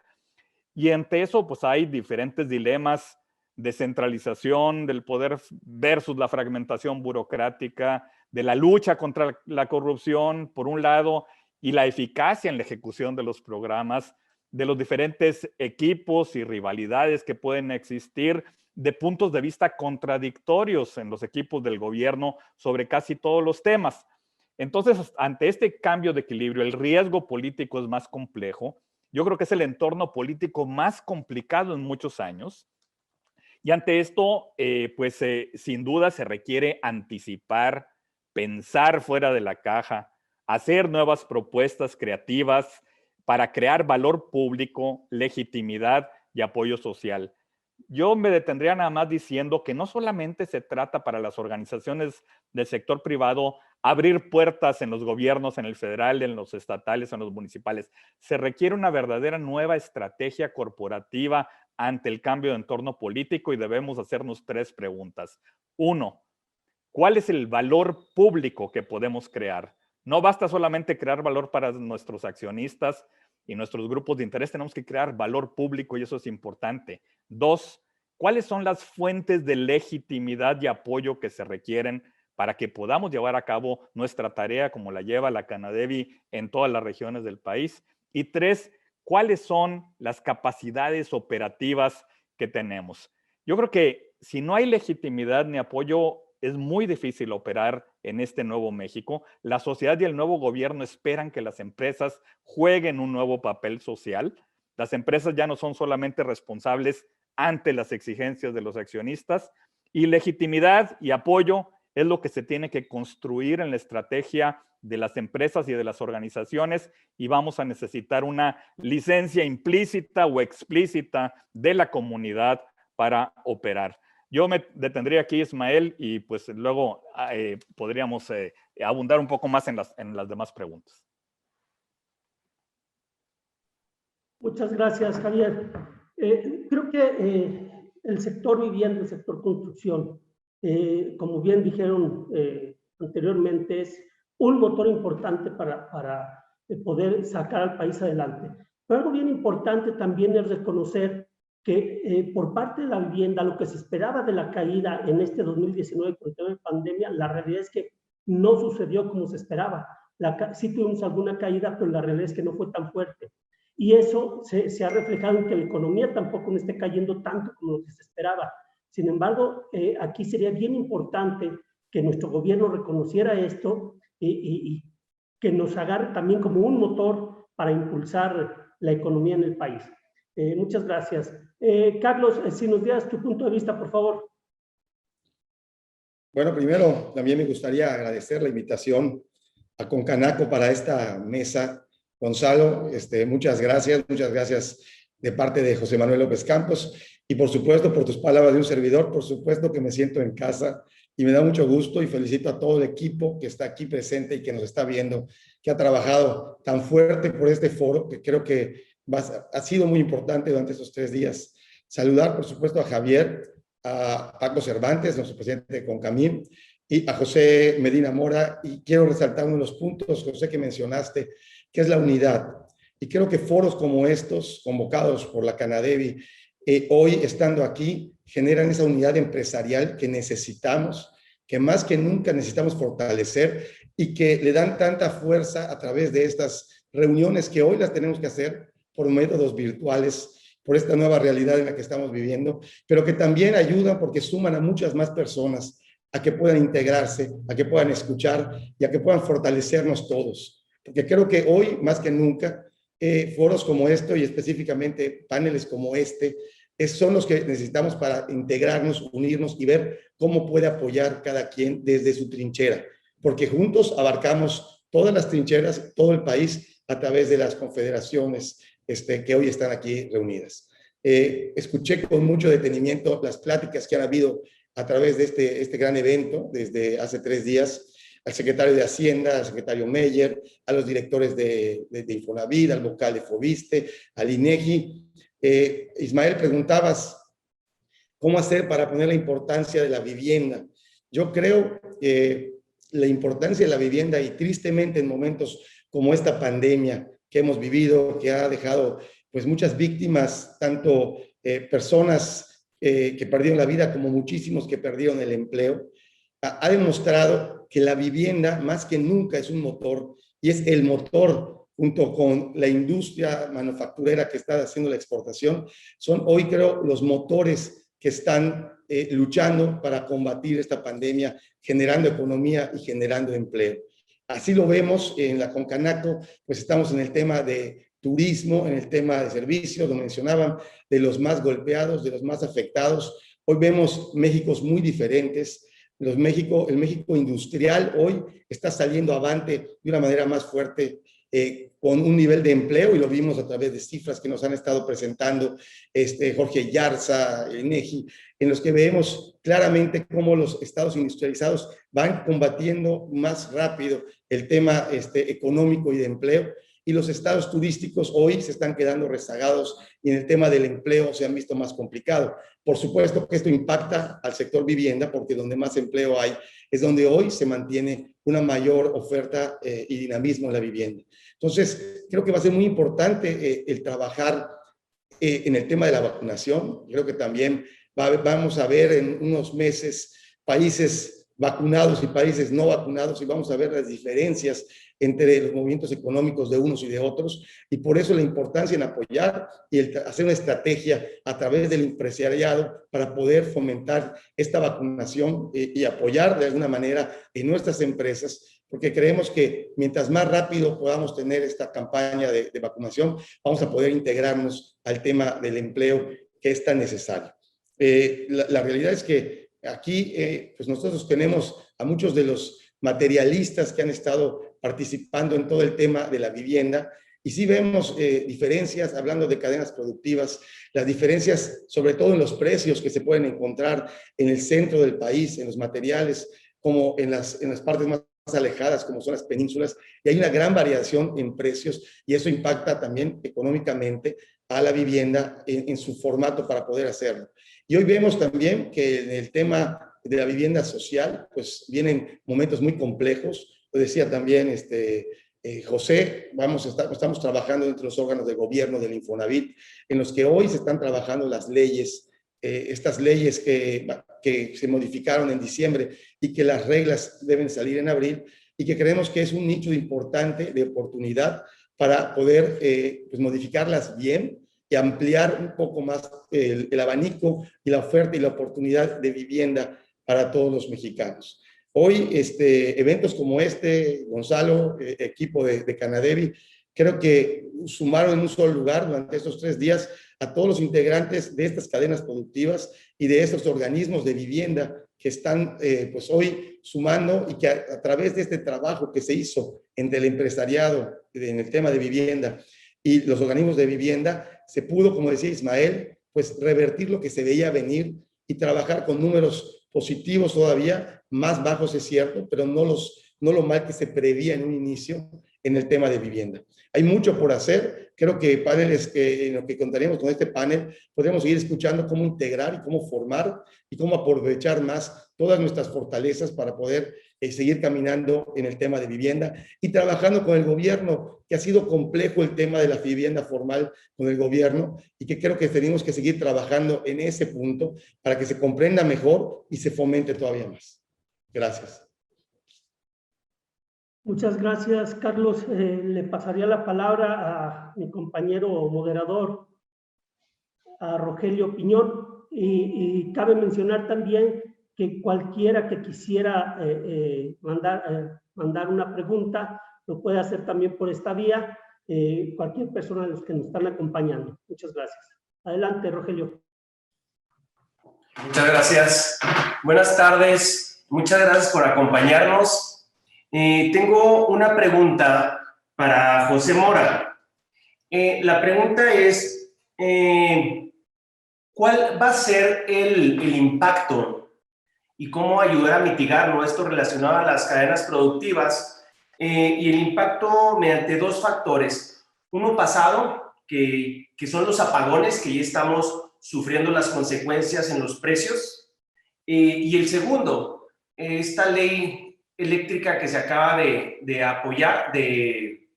S6: Y ante eso, pues hay diferentes dilemas descentralización del poder versus la fragmentación burocrática, de la lucha contra la corrupción, por un lado, y la eficacia en la ejecución de los programas, de los diferentes equipos y rivalidades que pueden existir, de puntos de vista contradictorios en los equipos del gobierno sobre casi todos los temas. Entonces, ante este cambio de equilibrio, el riesgo político es más complejo. Yo creo que es el entorno político más complicado en muchos años. Y ante esto, sin duda se requiere anticipar, pensar fuera de la caja, hacer nuevas propuestas creativas para crear valor público, legitimidad y apoyo social. Yo me detendría nada más diciendo que no solamente se trata para las organizaciones del sector privado abrir puertas en los gobiernos, en el federal, en los estatales, en los municipales. Se requiere una verdadera nueva estrategia corporativa ante el cambio de entorno político y debemos hacernos 3 preguntas. 1, ¿cuál es el valor público que podemos crear? No basta solamente crear valor para nuestros accionistas y nuestros grupos de interés, tenemos que crear valor público y eso es importante. 2, ¿cuáles son las fuentes de legitimidad y apoyo que se requieren para que podamos llevar a cabo nuestra tarea como la lleva la Canadevi en todas las regiones del país? Y 3, ¿cuáles son las capacidades operativas que tenemos? Yo creo que si no hay legitimidad ni apoyo, es muy difícil operar en este nuevo México. La sociedad y el nuevo gobierno esperan que las empresas jueguen un nuevo papel social. Las empresas ya no son solamente responsables ante las exigencias de los accionistas, y legitimidad y apoyo es lo que se tiene que construir en la estrategia de las empresas y de las organizaciones, y vamos a necesitar una licencia implícita o explícita de la comunidad para operar. Yo me detendría aquí, Ismael, y pues luego podríamos abundar un poco más en las demás preguntas.
S4: Muchas gracias, Javier. Creo que el sector vivienda, el sector construcción, como bien dijeron anteriormente, es un motor importante para poder sacar al país adelante. Pero algo bien importante también es reconocer que por parte de la vivienda, lo que se esperaba de la caída en este 2019 con el tema de pandemia, la realidad es que no sucedió como se esperaba. Sí tuvimos alguna caída, pero la realidad es que no fue tan fuerte. Y eso se ha reflejado en que la economía tampoco no esté cayendo tanto como lo que se esperaba. Sin embargo, aquí sería bien importante que nuestro gobierno reconociera esto y que nos agarre también como un motor para impulsar la economía en el país. Muchas gracias. Carlos, si nos dieras tu punto de vista, por favor.
S7: Bueno, primero también me gustaría agradecer la invitación a Concanaco para esta mesa. Gonzalo, muchas gracias de parte de José Manuel López Campos y por supuesto por tus palabras de un servidor, por supuesto que me siento en casa y me da mucho gusto y felicito a todo el equipo que está aquí presente y que nos está viendo, que ha trabajado tan fuerte por este foro, que creo que ha sido muy importante durante estos 3 días. Saludar, por supuesto, a Javier, a Paco Cervantes, nuestro presidente de Concamín, y a José Medina Mora, y quiero resaltar uno de los puntos, José, que mencionaste, que es la unidad. Y creo que foros como estos, convocados por la Canadevi, hoy estando aquí, generan esa unidad empresarial que necesitamos, que más que nunca necesitamos fortalecer y que le dan tanta fuerza a través de estas reuniones que hoy las tenemos que hacer por métodos virtuales, por esta nueva realidad en la que estamos viviendo, pero que también ayudan porque suman a muchas más personas a que puedan integrarse, a que puedan escuchar y a que puedan fortalecernos todos. Porque creo que hoy, más que nunca, foros como esto y específicamente paneles como este, son los que necesitamos para integrarnos, unirnos y ver cómo puede apoyar cada quien desde su trinchera. Porque juntos abarcamos todas las trincheras, todo el país, a través de las confederaciones que hoy están aquí reunidas. Escuché con mucho detenimiento las pláticas que han habido a través de este gran evento desde hace 3 días, al secretario de Hacienda, al secretario Meyer, a los directores de Infonavit, al vocal de Fobiste, al INEGI. Ismael, preguntabas cómo hacer para poner la importancia de la vivienda. Yo creo que la importancia de la vivienda, y tristemente en momentos como esta pandemia que hemos vivido, que ha dejado pues muchas víctimas, tanto personas que perdieron la vida, como muchísimos que perdieron el empleo, ha demostrado que la vivienda más que nunca es un motor, y es el motor junto con la industria manufacturera que está haciendo la exportación, son hoy creo los motores que están luchando para combatir esta pandemia, generando economía y generando empleo. Así lo vemos en la Concanaco, pues estamos en el tema de turismo, en el tema de servicios, lo mencionaban, de los más golpeados, de los más afectados. Hoy vemos Méxicos muy diferentes. El México industrial hoy está saliendo avante de una manera más fuerte, con un nivel de empleo, y lo vimos a través de cifras que nos han estado presentando Jorge Yarza, INEGI, en los que vemos claramente cómo los estados industrializados van combatiendo más rápido el tema económico y de empleo, y los estados turísticos hoy se están quedando rezagados, y en el tema del empleo se han visto más complicado. Por supuesto que esto impacta al sector vivienda, porque donde más empleo hay es donde hoy se mantiene una mayor oferta y dinamismo en la vivienda. Entonces, creo que va a ser muy importante el trabajar en el tema de la vacunación. Creo que también vamos a ver en unos meses países vacunados y países no vacunados, y vamos a ver las diferencias entre los movimientos económicos de unos y de otros, y por eso la importancia en apoyar y hacer una estrategia a través del empresariado para poder fomentar esta vacunación y apoyar de alguna manera en nuestras empresas, porque creemos que mientras más rápido podamos tener esta campaña de vacunación, vamos a poder integrarnos al tema del empleo que es tan necesario. La realidad es que aquí pues nosotros tenemos a muchos de los materialistas que han estado participando en todo el tema de la vivienda, y sí vemos diferencias, hablando de cadenas productivas, las diferencias sobre todo en los precios que se pueden encontrar en el centro del país, en los materiales, como en las partes más alejadas, como son las penínsulas, y hay una gran variación en precios, y eso impacta también económicamente a la vivienda en su formato para poder hacerlo. Y hoy vemos también que en el tema de la vivienda social, pues vienen momentos muy complejos. Lo decía también José, estamos trabajando entre los órganos de gobierno del Infonavit, en los que hoy se están trabajando las leyes, estas leyes que se modificaron en diciembre, y que las reglas deben salir en abril, y que creemos que es un nicho importante de oportunidad para poder pues modificarlas bien y ampliar un poco más el abanico y la oferta y la oportunidad de vivienda para todos los mexicanos. Hoy, eventos como Gonzalo, equipo de Canadevi, creo que sumaron en un solo lugar durante estos 3 días a todos los integrantes de estas cadenas productivas y de estos organismos de vivienda que están pues hoy sumando, y que a través de este trabajo que se hizo entre el empresariado en el tema de vivienda y los organismos de vivienda, se pudo, como decía Ismael, pues revertir lo que se veía venir y trabajar con números positivos todavía, más bajos es cierto, pero no lo mal que se prevía en un inicio en el tema de vivienda. Hay mucho por hacer. Creo que paneles en lo que contaríamos con este panel, podemos seguir escuchando cómo integrar y cómo formar y cómo aprovechar más todas nuestras fortalezas para poder seguir caminando en el tema de vivienda y trabajando con el gobierno, que ha sido complejo el tema de la vivienda formal con el gobierno, y que creo que tenemos que seguir trabajando en ese punto para que se comprenda mejor y se fomente todavía más. Gracias.
S4: Muchas gracias, Carlos. Le pasaría la palabra a mi compañero moderador, a Rogelio Piñón, y cabe mencionar también que cualquiera que quisiera mandar una pregunta lo puede hacer también por esta vía, cualquier persona de los que nos están acompañando. Muchas gracias. Adelante, Rogelio.
S8: Muchas gracias. Buenas tardes. Muchas gracias por acompañarnos. Tengo una pregunta para José Mora. La pregunta es, ¿cuál va a ser el impacto y cómo ayudar a mitigar, ¿no?, esto relacionado a las cadenas productivas, y el impacto mediante 2 factores? Uno pasado, que son los apagones, que ya estamos sufriendo las consecuencias en los precios, y el segundo, esta ley eléctrica que se acaba de apoyar, de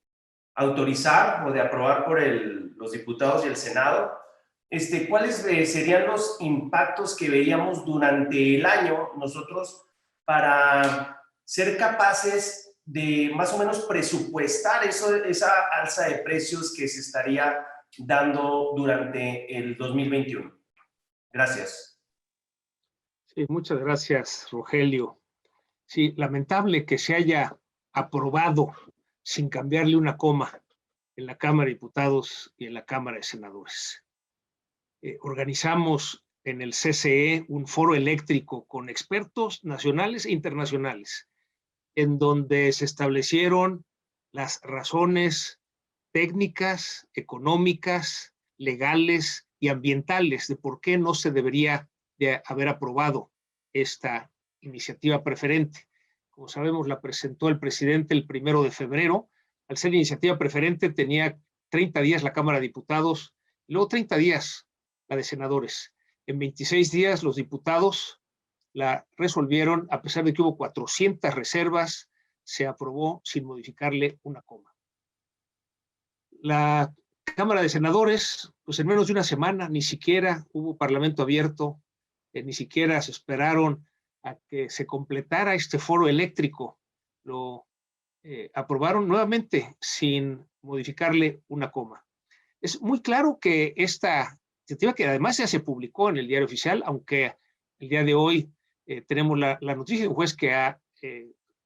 S8: autorizar o de aprobar por los diputados y el Senado, ¿cuáles serían los impactos que veríamos durante el año nosotros para ser capaces de más o menos presupuestar esa alza de precios que se estaría dando durante el 2021? Gracias.
S5: Sí, muchas gracias, Rogelio. Sí, lamentable que se haya aprobado sin cambiarle una coma en la Cámara de Diputados y en la Cámara de Senadores. Organizamos en el CCE un foro eléctrico con expertos nacionales e internacionales, en donde se establecieron las razones técnicas, económicas, legales y ambientales de por qué no se debería de haber aprobado esta iniciativa preferente. Como sabemos, la presentó el presidente el 1 de febrero. Al ser iniciativa preferente tenía 30 días la Cámara de Diputados, y luego 30 días la de senadores. En 26 días los diputados la resolvieron, a pesar de que hubo 400 reservas, se aprobó sin modificarle una coma. La Cámara de Senadores, pues en menos de una semana, ni siquiera hubo parlamento abierto, ni siquiera se esperaron a que se completara este foro eléctrico. Lo aprobaron nuevamente sin modificarle una coma. Es muy claro que esta iniciativa, que además ya se publicó en el Diario Oficial, aunque el día de hoy tenemos la noticia de un juez que ha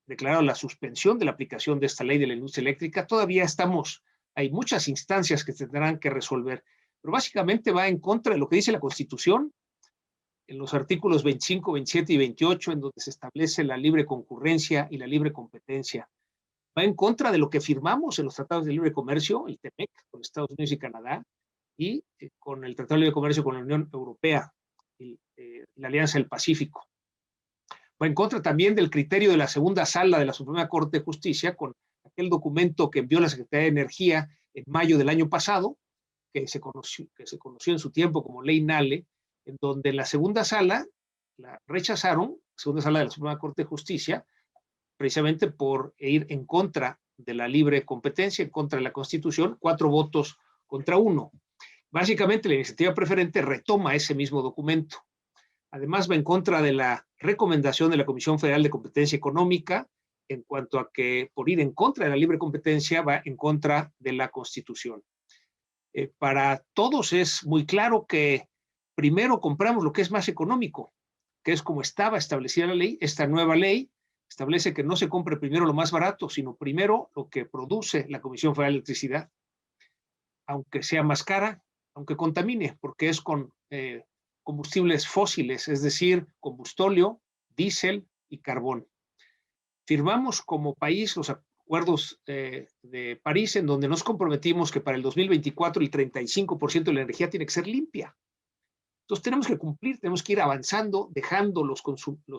S5: declarado la suspensión de la aplicación de esta ley de la industria eléctrica, todavía hay muchas instancias que tendrán que resolver, pero básicamente va en contra de lo que dice la Constitución, en los artículos 25, 27 y 28, en donde se establece la libre concurrencia y la libre competencia. Va en contra de lo que firmamos en los tratados de libre comercio, el TEMEC, con Estados Unidos y Canadá, y con el Tratado de Libre Comercio con la Unión Europea y la Alianza del Pacífico. Va en contra también del criterio de la segunda sala de la Suprema Corte de Justicia, con aquel documento que envió la Secretaría de Energía en mayo del año pasado, que se conoció en su tiempo como Ley Nale, en donde la segunda sala la rechazaron, segunda sala de la Suprema Corte de Justicia, precisamente por ir en contra de la libre competencia, en contra de la Constitución, 4 votos contra 1. Básicamente, la iniciativa preferente retoma ese mismo documento. Además, va en contra de la recomendación de la Comisión Federal de Competencia Económica, en cuanto a que, por ir en contra de la libre competencia, va en contra de la Constitución. Para todos es muy claro que primero compramos lo que es más económico, que es como estaba establecida la ley. Esta nueva ley establece que no se compre primero lo más barato, sino primero lo que produce la Comisión Federal de Electricidad, aunque sea más cara, aunque contamine, porque es con combustibles fósiles, es decir, combustóleo, diésel y carbón. Firmamos como país los acuerdos de París, en donde nos comprometimos que para el 2024 el 35% de la energía tiene que ser limpia. Entonces tenemos que cumplir, tenemos que ir avanzando, dejando los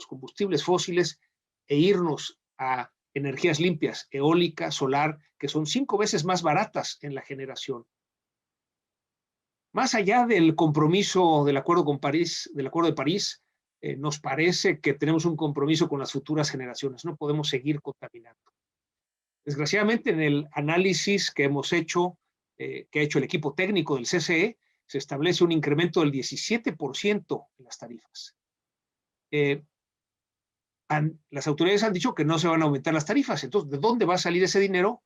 S5: combustibles fósiles e irnos a energías limpias, eólica, solar, que son 5 veces más baratas en la generación. Más allá del compromiso del Acuerdo de París, nos parece que tenemos un compromiso con las futuras generaciones. No podemos seguir contaminando. Desgraciadamente, en el análisis que hemos hecho, que ha hecho el equipo técnico del CCE, se establece un incremento del 17% en las tarifas. Las autoridades han dicho que no se van a aumentar las tarifas. Entonces, ¿de dónde va a salir ese dinero?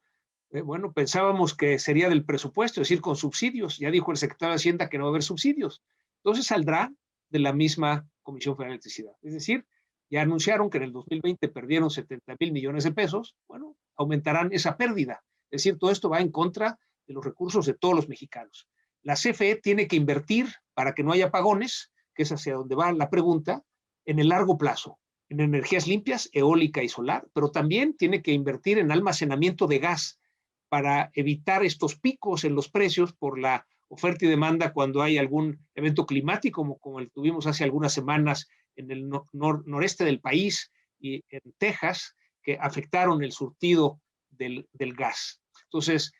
S5: Bueno, pensábamos que sería del presupuesto, es decir, con subsidios. Ya dijo el secretario de Hacienda que no va a haber subsidios. Entonces saldrá de la misma Comisión Federal de Electricidad. Es decir, ya anunciaron que en el 2020 perdieron 70,000 millones de pesos. Bueno, aumentarán esa pérdida. Es decir, todo esto va en contra de los recursos de todos los mexicanos. La CFE tiene que invertir para que no haya apagones, que es hacia donde va la pregunta, en el largo plazo, en energías limpias, eólica y solar, pero también tiene que invertir en almacenamiento de gas para evitar estos picos en los precios por la oferta y demanda cuando hay algún evento climático como el que tuvimos hace algunas semanas en el noreste del país y en Texas, que afectaron el surtido del gas. Entonces,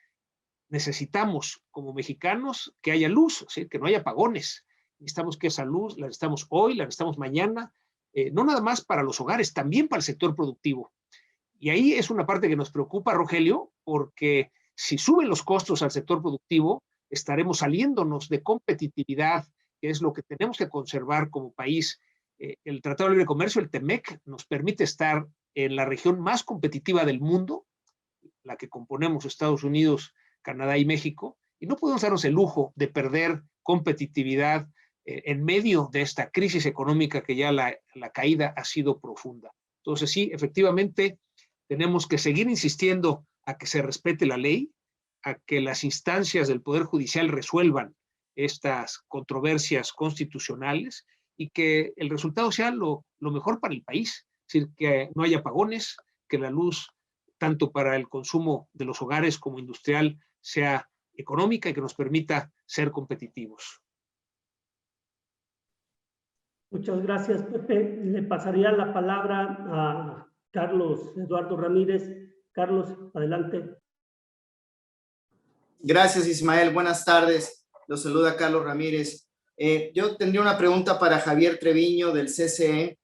S5: necesitamos como mexicanos que haya luz, ¿sí? Que no haya apagones. Necesitamos que esa luz la necesitamos hoy, la necesitamos mañana, no nada más para los hogares, también para el sector productivo. Y ahí es una parte que nos preocupa, Rogelio, porque si suben los costos al sector productivo, estaremos saliéndonos de competitividad, que es lo que tenemos que conservar como país. El Tratado de Libre Comercio, el TEMEC, nos permite estar en la región más competitiva del mundo, la que componemos Estados Unidos, Canadá y México, y no podemos darnos el lujo de perder competitividad en medio de esta crisis económica que ya la caída ha sido profunda. Entonces sí, efectivamente, tenemos que seguir insistiendo a que se respete la ley, a que las instancias del Poder Judicial resuelvan estas controversias constitucionales y que el resultado sea lo mejor para el país. Es decir, que no haya apagones, que la luz, tanto para el consumo de los hogares como industrial, sea económica y que nos permita ser competitivos.
S4: Muchas gracias, Pepe. Le pasaría la palabra a Carlos Eduardo Ramírez. Carlos, adelante.
S9: Gracias, Ismael. Buenas tardes. Los saluda Carlos Ramírez. Yo tendría una pregunta para Javier Treviño del CCE.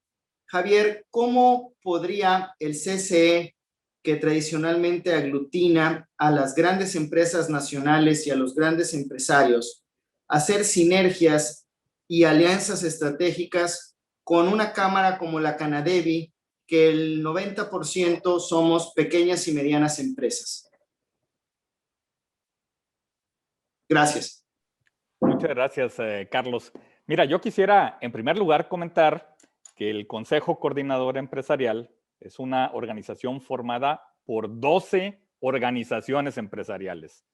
S9: Javier, ¿cómo podría el CCE, que tradicionalmente aglutina a las grandes empresas nacionales y a los grandes empresarios, hacer sinergias y alianzas estratégicas con una cámara como la Canadevi, que el 90% somos pequeñas y medianas empresas? Gracias.
S6: Muchas gracias, Carlos. Mira, yo quisiera en primer lugar comentar que el Consejo Coordinador Empresarial es una organización formada por 12 organizaciones empresariales.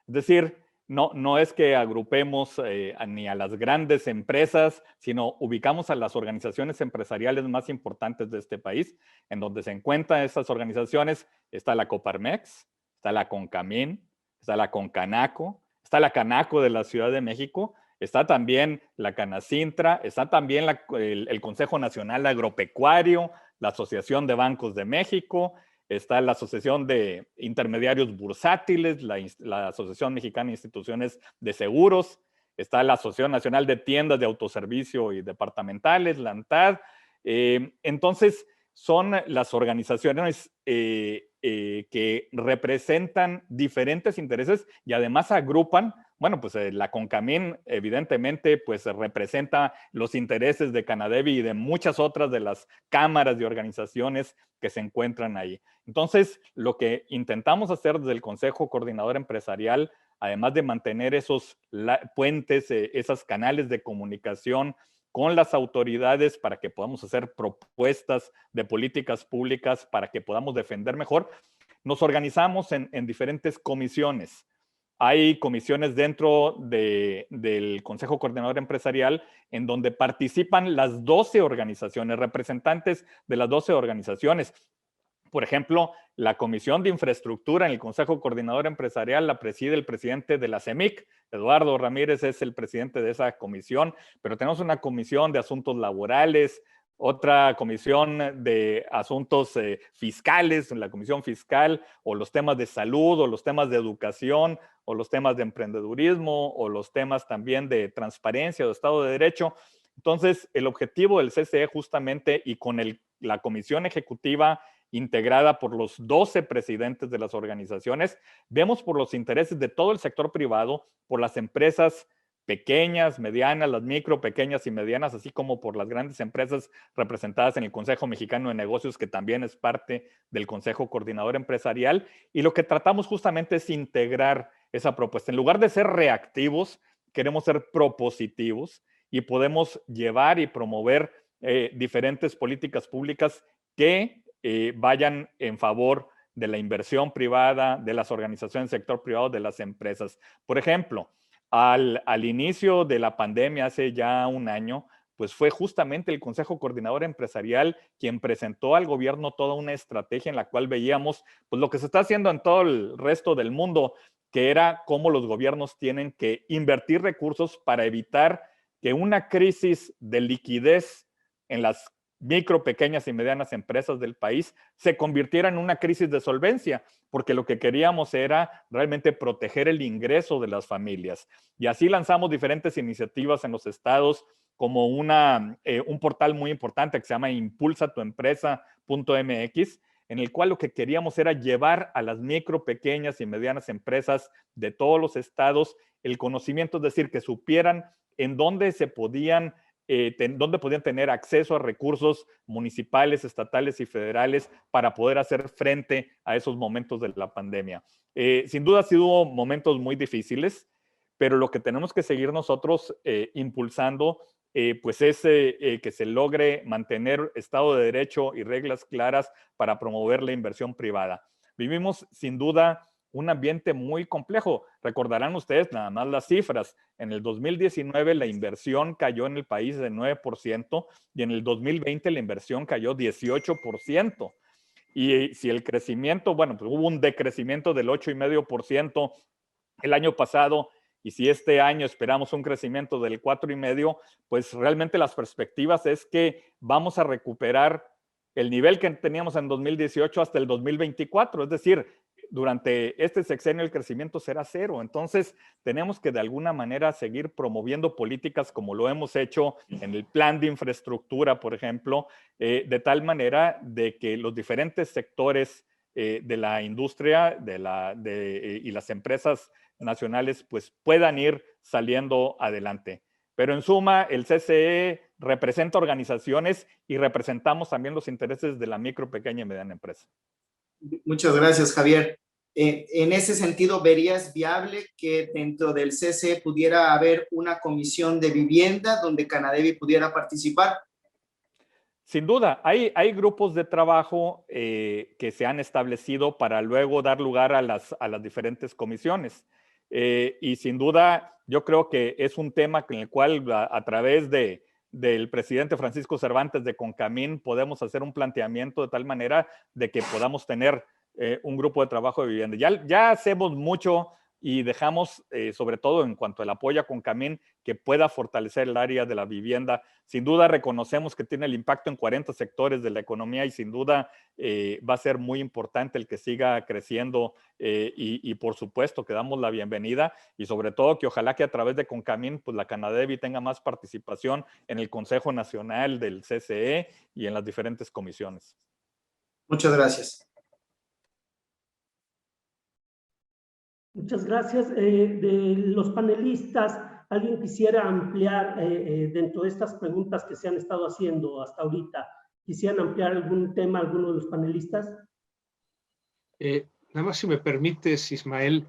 S6: Es decir, no es que agrupemos ni a las grandes empresas, sino ubicamos a las organizaciones empresariales más importantes de este país, en donde se encuentran esas organizaciones. Está la Coparmex, está la CONCAMIN, está la CONCANACO, está la CANACO de la Ciudad de México, está también la CANACINTRA, está también el Consejo Nacional Agropecuario, la Asociación de Bancos de México, está la Asociación de Intermediarios Bursátiles, la Asociación Mexicana de Instituciones de Seguros, está la Asociación Nacional de Tiendas de Autoservicio y Departamentales, la ANTAD. Entonces, son las organizaciones que representan diferentes intereses y además agrupan, bueno, pues la CONCAMIN evidentemente pues representa los intereses de Canadevi y de muchas otras de las cámaras y organizaciones que se encuentran ahí. Entonces, lo que intentamos hacer desde el Consejo Coordinador Empresarial, además de mantener esos puentes, esos canales de comunicación con las autoridades para que podamos hacer propuestas de políticas públicas para que podamos defender mejor, nos organizamos en diferentes comisiones. Hay comisiones dentro del Consejo Coordinador Empresarial en donde participan las 12 organizaciones, representantes de las 12 organizaciones. Por ejemplo, la Comisión de Infraestructura en el Consejo Coordinador Empresarial la preside el presidente de la CEMIC, Eduardo Ramírez es el presidente de esa comisión, pero tenemos una comisión de asuntos laborales, otra comisión de asuntos fiscales, la comisión fiscal, o los temas de salud, o los temas de educación, o los temas de emprendedurismo, o los temas también de transparencia o de Estado de Derecho. Entonces, el objetivo del CCE justamente, y con la comisión ejecutiva integrada por los 12 presidentes de las organizaciones, vemos por los intereses de todo el sector privado, por las empresas pequeñas, medianas, las micro, pequeñas y medianas, así como por las grandes empresas representadas en el Consejo Mexicano de Negocios, que también es parte del Consejo Coordinador Empresarial. Y lo que tratamos justamente es integrar esa propuesta. En lugar de ser reactivos, queremos ser propositivos y podemos llevar y promover diferentes políticas públicas que vayan en favor de la inversión privada, de las organizaciones del sector privado, de las empresas. Por ejemplo, al inicio de la pandemia, hace ya un año, pues fue justamente el Consejo Coordinador Empresarial quien presentó al gobierno toda una estrategia en la cual veíamos pues, lo que se está haciendo en todo el resto del mundo, que era cómo los gobiernos tienen que invertir recursos para evitar que una crisis de liquidez en las micro, pequeñas y medianas empresas del país se convirtiera en una crisis de solvencia, porque lo que queríamos era realmente proteger el ingreso de las familias. Y así lanzamos diferentes iniciativas en los estados, como un portal muy importante que se llama impulsatuempresa.mx, en el cual lo que queríamos era llevar a las micro, pequeñas y medianas empresas de todos los estados el conocimiento, es decir, que supieran en dónde se podían dónde podían tener acceso a recursos municipales, estatales y federales para poder hacer frente a esos momentos de la pandemia. Sin duda, sí hubo momentos muy difíciles, pero lo que tenemos que seguir nosotros impulsando pues es que se logre mantener Estado de Derecho y reglas claras para promover la inversión privada. Vivimos, sin duda, un ambiente muy complejo. Recordarán ustedes nada más las cifras. En el 2019 la inversión cayó en el país de 9% y en el 2020 la inversión cayó 18%. Y si el crecimiento, bueno, pues hubo un decrecimiento del 8,5% el año pasado, y si este año esperamos un crecimiento del 4,5%, pues realmente las perspectivas es que vamos a recuperar el nivel que teníamos en 2018 hasta el 2024, es decir, durante este sexenio el crecimiento será cero. Entonces, tenemos que de alguna manera seguir promoviendo políticas como lo hemos hecho en el plan de infraestructura, por ejemplo, de tal manera de que los diferentes sectores de la industria y las empresas nacionales pues puedan ir saliendo adelante. Pero en suma, el CCE representa organizaciones y representamos también los intereses de la micro, pequeña y mediana empresa.
S9: Muchas gracias, Javier. En ese sentido, ¿verías viable que dentro del CCE pudiera haber una comisión de vivienda donde Canadevi pudiera participar?
S6: Sin duda, hay grupos de trabajo que se han establecido para luego dar lugar a las diferentes comisiones. Y sin duda, yo creo que es un tema en el cual a través del presidente Francisco Cervantes de Concamín podemos hacer un planteamiento de tal manera de que podamos tener un grupo de trabajo de vivienda. Ya hacemos mucho y dejamos, sobre todo en cuanto al apoyo a Concamín, que pueda fortalecer el área de la vivienda. Sin duda reconocemos que tiene el impacto en 40 sectores de la economía y sin duda va a ser muy importante el que siga creciendo y por supuesto que damos la bienvenida y sobre todo que ojalá que a través de Concamín pues la Canadevi tenga más participación en el Consejo Nacional del CCE y en las diferentes comisiones.
S9: Muchas gracias.
S4: Muchas gracias. De los panelistas, ¿alguien quisiera ampliar dentro de estas preguntas que se han estado haciendo hasta ahorita? ¿Quisieran ampliar algún tema, alguno de los panelistas?
S5: Nada más si me permites, Ismael,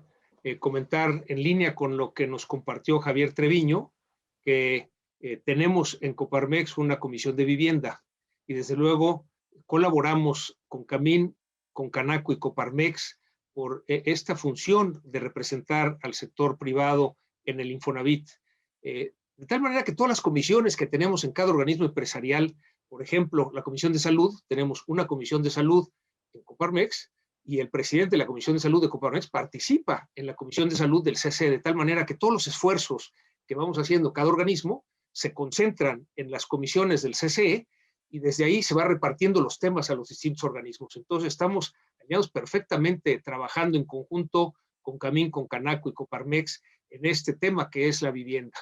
S5: comentar en línea con lo que nos compartió Javier Treviño, que tenemos en Coparmex una comisión de vivienda y desde luego colaboramos con Camín, con Canaco y Coparmex por esta función de representar al sector privado en el Infonavit. De tal manera que todas las comisiones que tenemos en cada organismo empresarial, por ejemplo, la Comisión de Salud, tenemos una Comisión de Salud en Coparmex y el presidente de la Comisión de Salud de Coparmex participa en la Comisión de Salud del CCE, de tal manera que todos los esfuerzos que vamos haciendo cada organismo se concentran en las comisiones del CCE y desde ahí se va repartiendo los temas a los distintos organismos. Entonces estamos aliados perfectamente trabajando en conjunto con Camín, con Canaco y Coparmex en este tema que es la vivienda.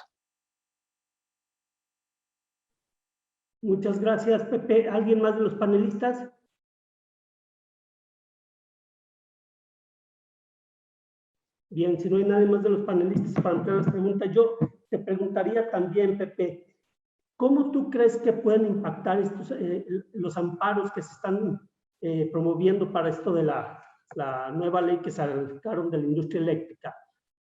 S4: Muchas gracias, Pepe. ¿Alguien más de los panelistas? Bien, si no hay nadie más de los panelistas para ampliar las preguntas, yo te preguntaría también, Pepe, ¿cómo tú crees que pueden impactar los amparos que se están promoviendo para esto de la nueva ley que sacaron de la industria eléctrica?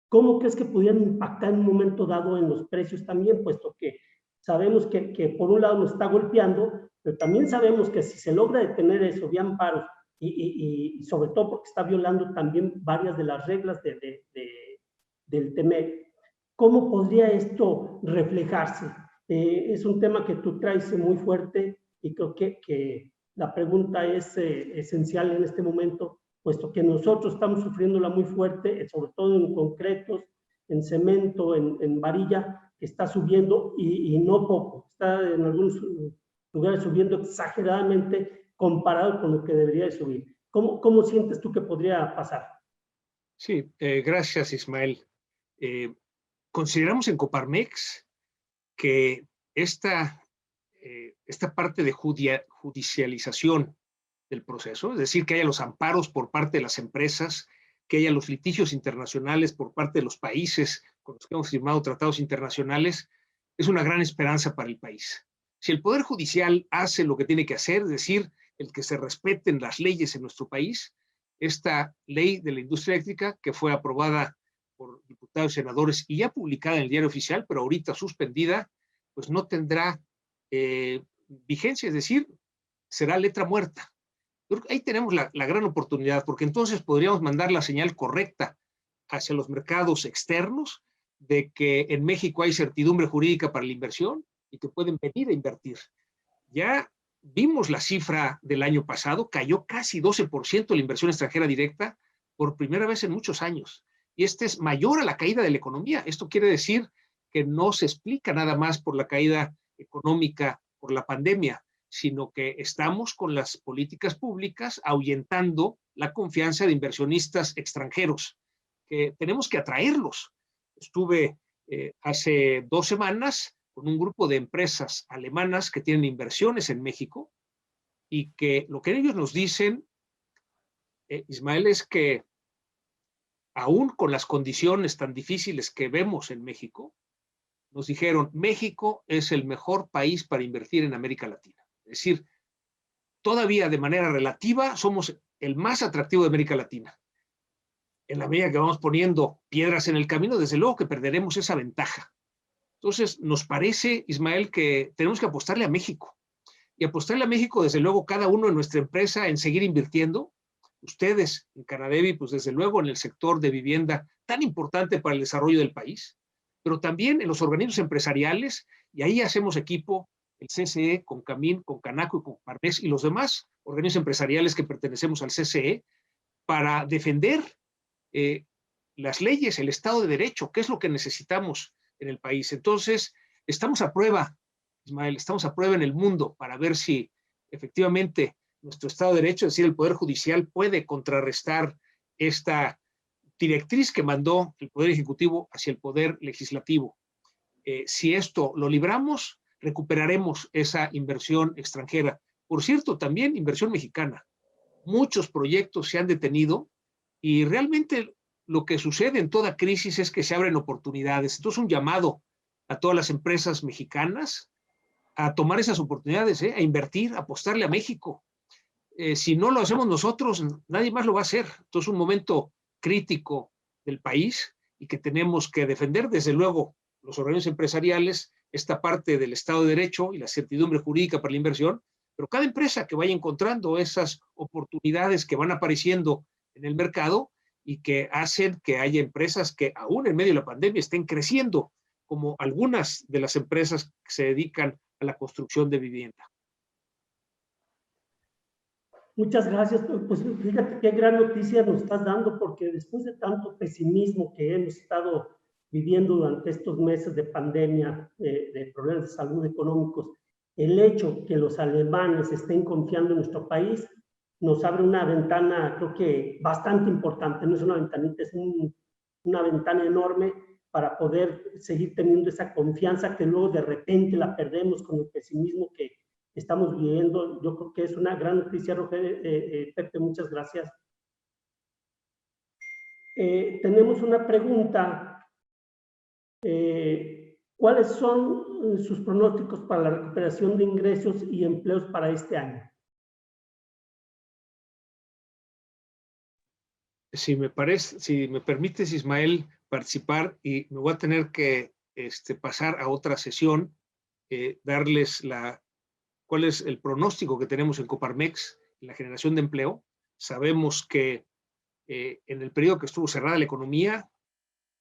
S4: ¿Cómo crees que pudieran impactar en un momento dado en los precios también, puesto que sabemos que por un lado nos está golpeando, pero también sabemos que si se logra detener eso vía amparos y sobre todo porque está violando también varias de las reglas del TEMEC, ¿cómo podría esto reflejarse? Es un tema que tú traes muy fuerte y creo que la pregunta es esencial en este momento, puesto que nosotros estamos sufriéndola muy fuerte, sobre todo en concretos, en cemento, en varilla, que está subiendo y no poco, está en algunos lugares subiendo exageradamente comparado con lo que debería de subir. ¿Cómo sientes tú que podría pasar?
S5: Sí, gracias, Ismael. Consideramos en Coparmex que esta parte de judicialización del proceso, es decir, que haya los amparos por parte de las empresas, que haya los litigios internacionales por parte de los países con los que hemos firmado tratados internacionales, es una gran esperanza para el país. Si el Poder Judicial hace lo que tiene que hacer, es decir, el que se respeten las leyes en nuestro país, esta ley de la industria eléctrica, que fue aprobada por diputados y senadores y ya publicada en el Diario Oficial, pero ahorita suspendida, pues no tendrá vigencia, es decir, será letra muerta. Ahí tenemos la gran oportunidad, porque entonces podríamos mandar la señal correcta hacia los mercados externos de que en México hay certidumbre jurídica para la inversión y que pueden venir a invertir. Ya vimos la cifra del año pasado, cayó casi 12% la inversión extranjera directa por primera vez en muchos años. Y este es mayor a la caída de la economía. Esto quiere decir que no se explica nada más por la caída económica por la pandemia, sino que estamos con las políticas públicas ahuyentando la confianza de inversionistas extranjeros, que tenemos que atraerlos. Estuve hace 2 semanas con un grupo de empresas alemanas que tienen inversiones en México y que lo que ellos nos dicen, Ismael, es que aún con las condiciones tan difíciles que vemos en México, nos dijeron, México es el mejor país para invertir en América Latina. Es decir, todavía de manera relativa somos el más atractivo de América Latina. En la medida que vamos poniendo piedras en el camino, desde luego que perderemos esa ventaja. Entonces, nos parece, Ismael, que tenemos que apostarle a México. Y apostarle a México, desde luego, cada uno en nuestra empresa en seguir invirtiendo. Ustedes en Canadevi, pues desde luego en el sector de vivienda tan importante para el desarrollo del país, pero también en los organismos empresariales, y ahí hacemos equipo, el CCE, con Camín, con Canaco y con Coparmex y los demás organismos empresariales que pertenecemos al CCE, para defender las leyes, el Estado de Derecho, que es lo que necesitamos en el país. Entonces, estamos a prueba, Ismael, estamos a prueba en el mundo para ver si efectivamente nuestro Estado de Derecho, es decir, el Poder Judicial, puede contrarrestar esta directriz que mandó el Poder Ejecutivo hacia el Poder Legislativo. Si esto lo libramos, recuperaremos esa inversión extranjera. Por cierto, también inversión mexicana. Muchos proyectos se han detenido y realmente lo que sucede en toda crisis es que se abren oportunidades. Entonces, un llamado a todas las empresas mexicanas a tomar esas oportunidades, a invertir, a apostarle a México. Si no lo hacemos nosotros, nadie más lo va a hacer. Entonces, un momento crítico del país y que tenemos que defender, desde luego, los organismos empresariales, esta parte del Estado de Derecho y la certidumbre jurídica para la inversión, pero cada empresa que vaya encontrando esas oportunidades que van apareciendo en el mercado y que hacen que haya empresas que aún en medio de la pandemia estén creciendo, como algunas de las empresas que se dedican a la construcción de vivienda.
S4: Muchas gracias. Pues fíjate qué gran noticia nos estás dando, porque después de tanto pesimismo que hemos estado viviendo durante estos meses de pandemia, de problemas de salud económicos, el hecho que los alemanes estén confiando en nuestro país nos abre una ventana, creo que bastante importante. No es una ventanita, es una ventana enorme para poder seguir teniendo esa confianza que luego de repente la perdemos con el pesimismo que estamos viviendo. Yo creo que es una gran noticia, Rogelio. Pepe, muchas gracias. Tenemos una pregunta. ¿Cuáles son sus pronósticos para la recuperación de ingresos y empleos para este año?
S5: Si me permites, Ismael, participar, y me voy a tener que pasar a otra sesión, darles cuál es el pronóstico que tenemos en Coparmex en la generación de empleo. Sabemos que en el periodo que estuvo cerrada la economía,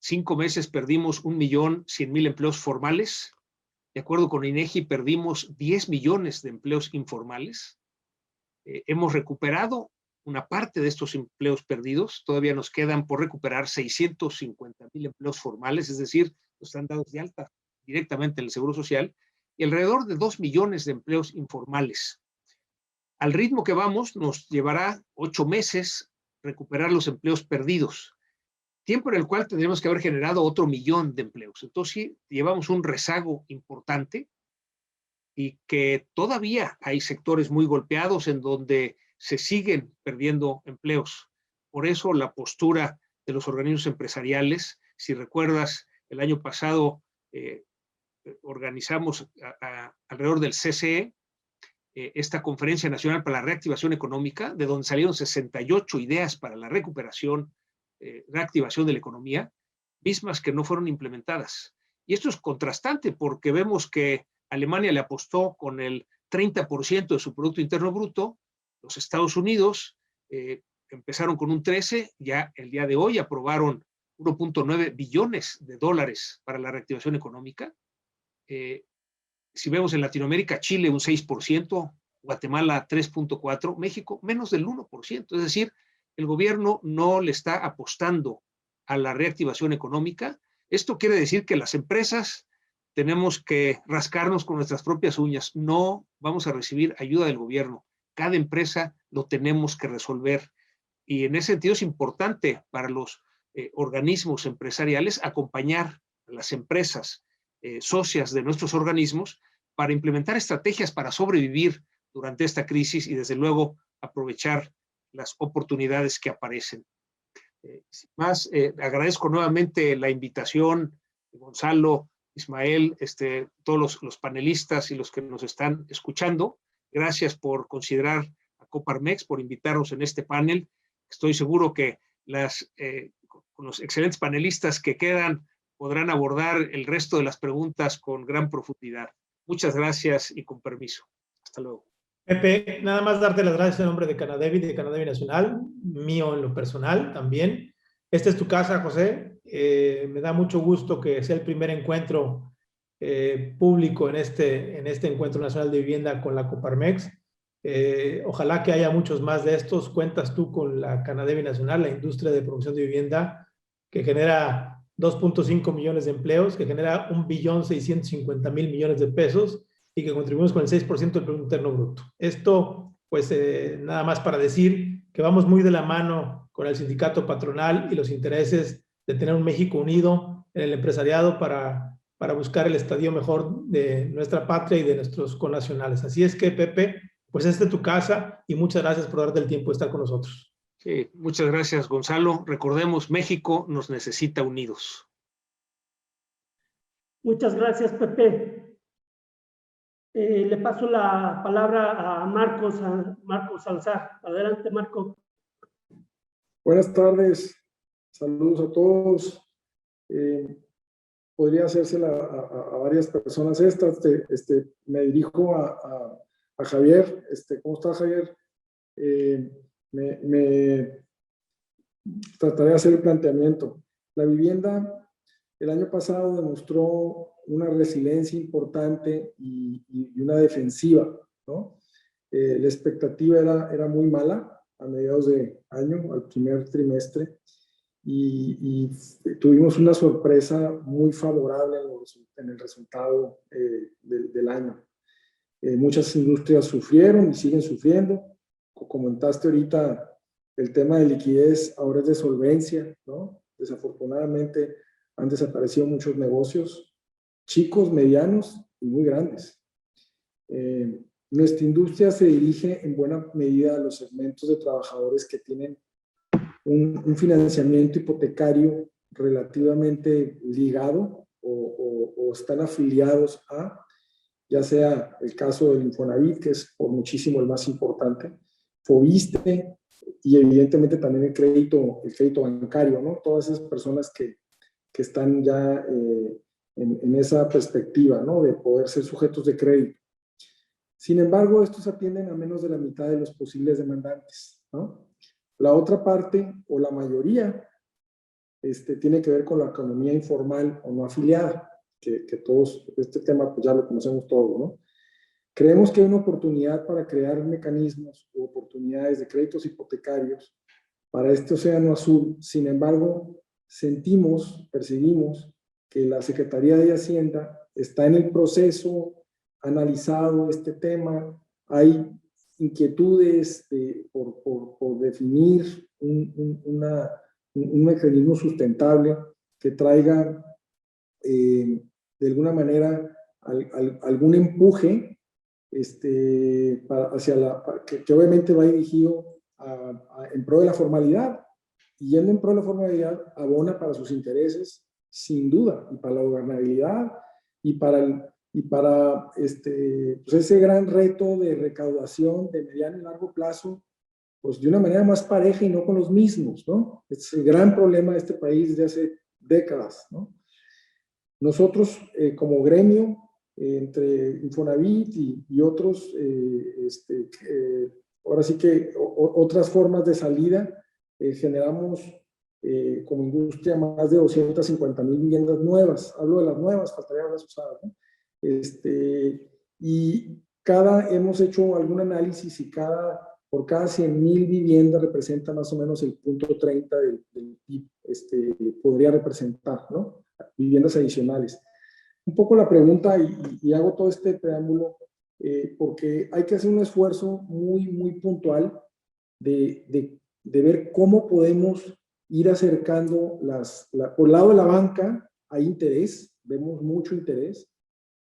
S5: 5 meses perdimos 1.100.000 empleos formales. De acuerdo con INEGI, perdimos 10 millones de empleos informales. Hemos recuperado una parte de estos empleos perdidos. Todavía nos quedan por recuperar 650.000 empleos formales, es decir, los están dados de alta directamente en el Seguro Social, y alrededor de 2 millones de empleos informales. Al ritmo que vamos, nos llevará 8 meses recuperar los empleos perdidos, tiempo en el cual tendremos que haber generado otro 1 millón de empleos. Entonces, sí, llevamos un rezago importante y que todavía hay sectores muy golpeados en donde se siguen perdiendo empleos. Por eso la postura de los organismos empresariales, si recuerdas, El año pasado organizamos alrededor del CCE esta Conferencia Nacional para la Reactivación Económica, de donde salieron 68 ideas para la recuperación, reactivación de la economía, mismas que no fueron implementadas. Y esto es contrastante porque vemos que Alemania le apostó con el 30% de su Producto Interno Bruto, los Estados Unidos empezaron con un 13%, ya el día de hoy aprobaron 1.9 billones de dólares para la reactivación económica. Si vemos en Latinoamérica, Chile un 6%, Guatemala 3.4%, México menos del 1%. Es decir, el gobierno no le está apostando a la reactivación económica. Esto quiere decir que las empresas tenemos que rascarnos con nuestras propias uñas. No vamos a recibir ayuda del gobierno. Cada empresa lo tenemos que resolver. Y en ese sentido es importante para los organismos empresariales acompañar a las empresas socias de nuestros organismos para implementar estrategias para sobrevivir durante esta crisis y desde luego aprovechar las oportunidades que aparecen. Sin más, agradezco nuevamente la invitación, Gonzalo, Ismael, todos los panelistas y los que nos están escuchando. Gracias por considerar a Coparmex, por invitarnos en este panel. Estoy seguro que con los excelentes panelistas que quedan podrán abordar el resto de las preguntas con gran profundidad. Muchas gracias y con permiso. Hasta luego.
S2: Pepe, nada más darte las gracias en nombre de Canadevi, de Canadevi Nacional, mío en lo personal también. Esta es tu casa, José. Me da mucho gusto que sea el primer encuentro público en este Encuentro Nacional de Vivienda con la Coparmex. Ojalá que haya muchos más de estos. Cuentas tú con la Canadevi Nacional, la industria de producción de vivienda, que genera 2.5 millones de empleos, que genera 1.650.000 millones de pesos y que contribuimos con el 6% del Producto Interno Bruto. Esto, pues, nada más para decir que vamos muy de la mano con el sindicato patronal y los intereses de tener un México unido en el empresariado para buscar el estadio mejor de nuestra patria y de nuestros connacionales. Así es que, Pepe, pues esta es tu casa y muchas gracias por darte el tiempo de estar con nosotros.
S5: Sí, muchas gracias, Gonzalo. Recordemos, México nos necesita unidos.
S4: Muchas gracias, Pepe. Le paso la palabra a Marcos Salazar. Adelante, Marco.
S10: Buenas tardes, saludos a todos. Podría hacérsela a varias personas estas. Me dirijo a Javier. ¿Cómo está, Javier? Trataré de hacer el planteamiento. La vivienda el año pasado demostró una resiliencia importante y una defensiva, ¿no? La expectativa era muy mala a mediados de año, al primer trimestre, y tuvimos una sorpresa muy favorable en el resultado del año. Muchas industrias sufrieron y siguen sufriendo. Como comentaste ahorita, el tema de liquidez ahora es de solvencia, ¿no? Desafortunadamente han desaparecido muchos negocios, chicos, medianos y muy grandes. Nuestra industria se dirige en buena medida a los segmentos de trabajadores que tienen un financiamiento hipotecario relativamente ligado o están afiliados a, ya sea el caso del Infonavit, que es por muchísimo el más importante, Fobiste y evidentemente también el crédito bancario, ¿no? Todas esas personas que están ya en esa perspectiva, ¿no? De poder ser sujetos de crédito. Sin embargo, estos atienden a menos de la mitad de los posibles demandantes, ¿no? La otra parte, o la mayoría, tiene que ver con la economía informal o no afiliada, que todos, este tema pues ya lo conocemos todos, ¿no? Creemos que hay una oportunidad para crear mecanismos o oportunidades de créditos hipotecarios para este océano azul. Sin embargo, percibimos que la Secretaría de Hacienda está en el proceso, ha analizado este tema, hay inquietudes por definir un mecanismo sustentable que traiga de alguna manera algún empuje que obviamente va dirigido en pro de la formalidad, y yendo en pro de la formalidad abona para sus intereses sin duda, y para la gobernabilidad, y para pues ese gran reto de recaudación de mediano y largo plazo, pues de una manera más pareja y no con los mismos, ¿no? Es el gran problema de este país desde hace décadas, ¿no? Nosotros, como gremio, entre Infonavit y otros, ahora sí que otras formas de salida, generamos como industria más de 250,000 viviendas nuevas. Hablo de las nuevas, faltaría las usadas, ¿no? Y hemos hecho algún análisis y por cada 100,000 viviendas representa más o menos el 0.30 del PIB, podría representar, ¿no? Viviendas adicionales. Un poco la pregunta, y hago todo este preámbulo, porque hay que hacer un esfuerzo muy, muy puntual de ver cómo podemos ir acercando por el lado de la banca hay interés, vemos mucho interés.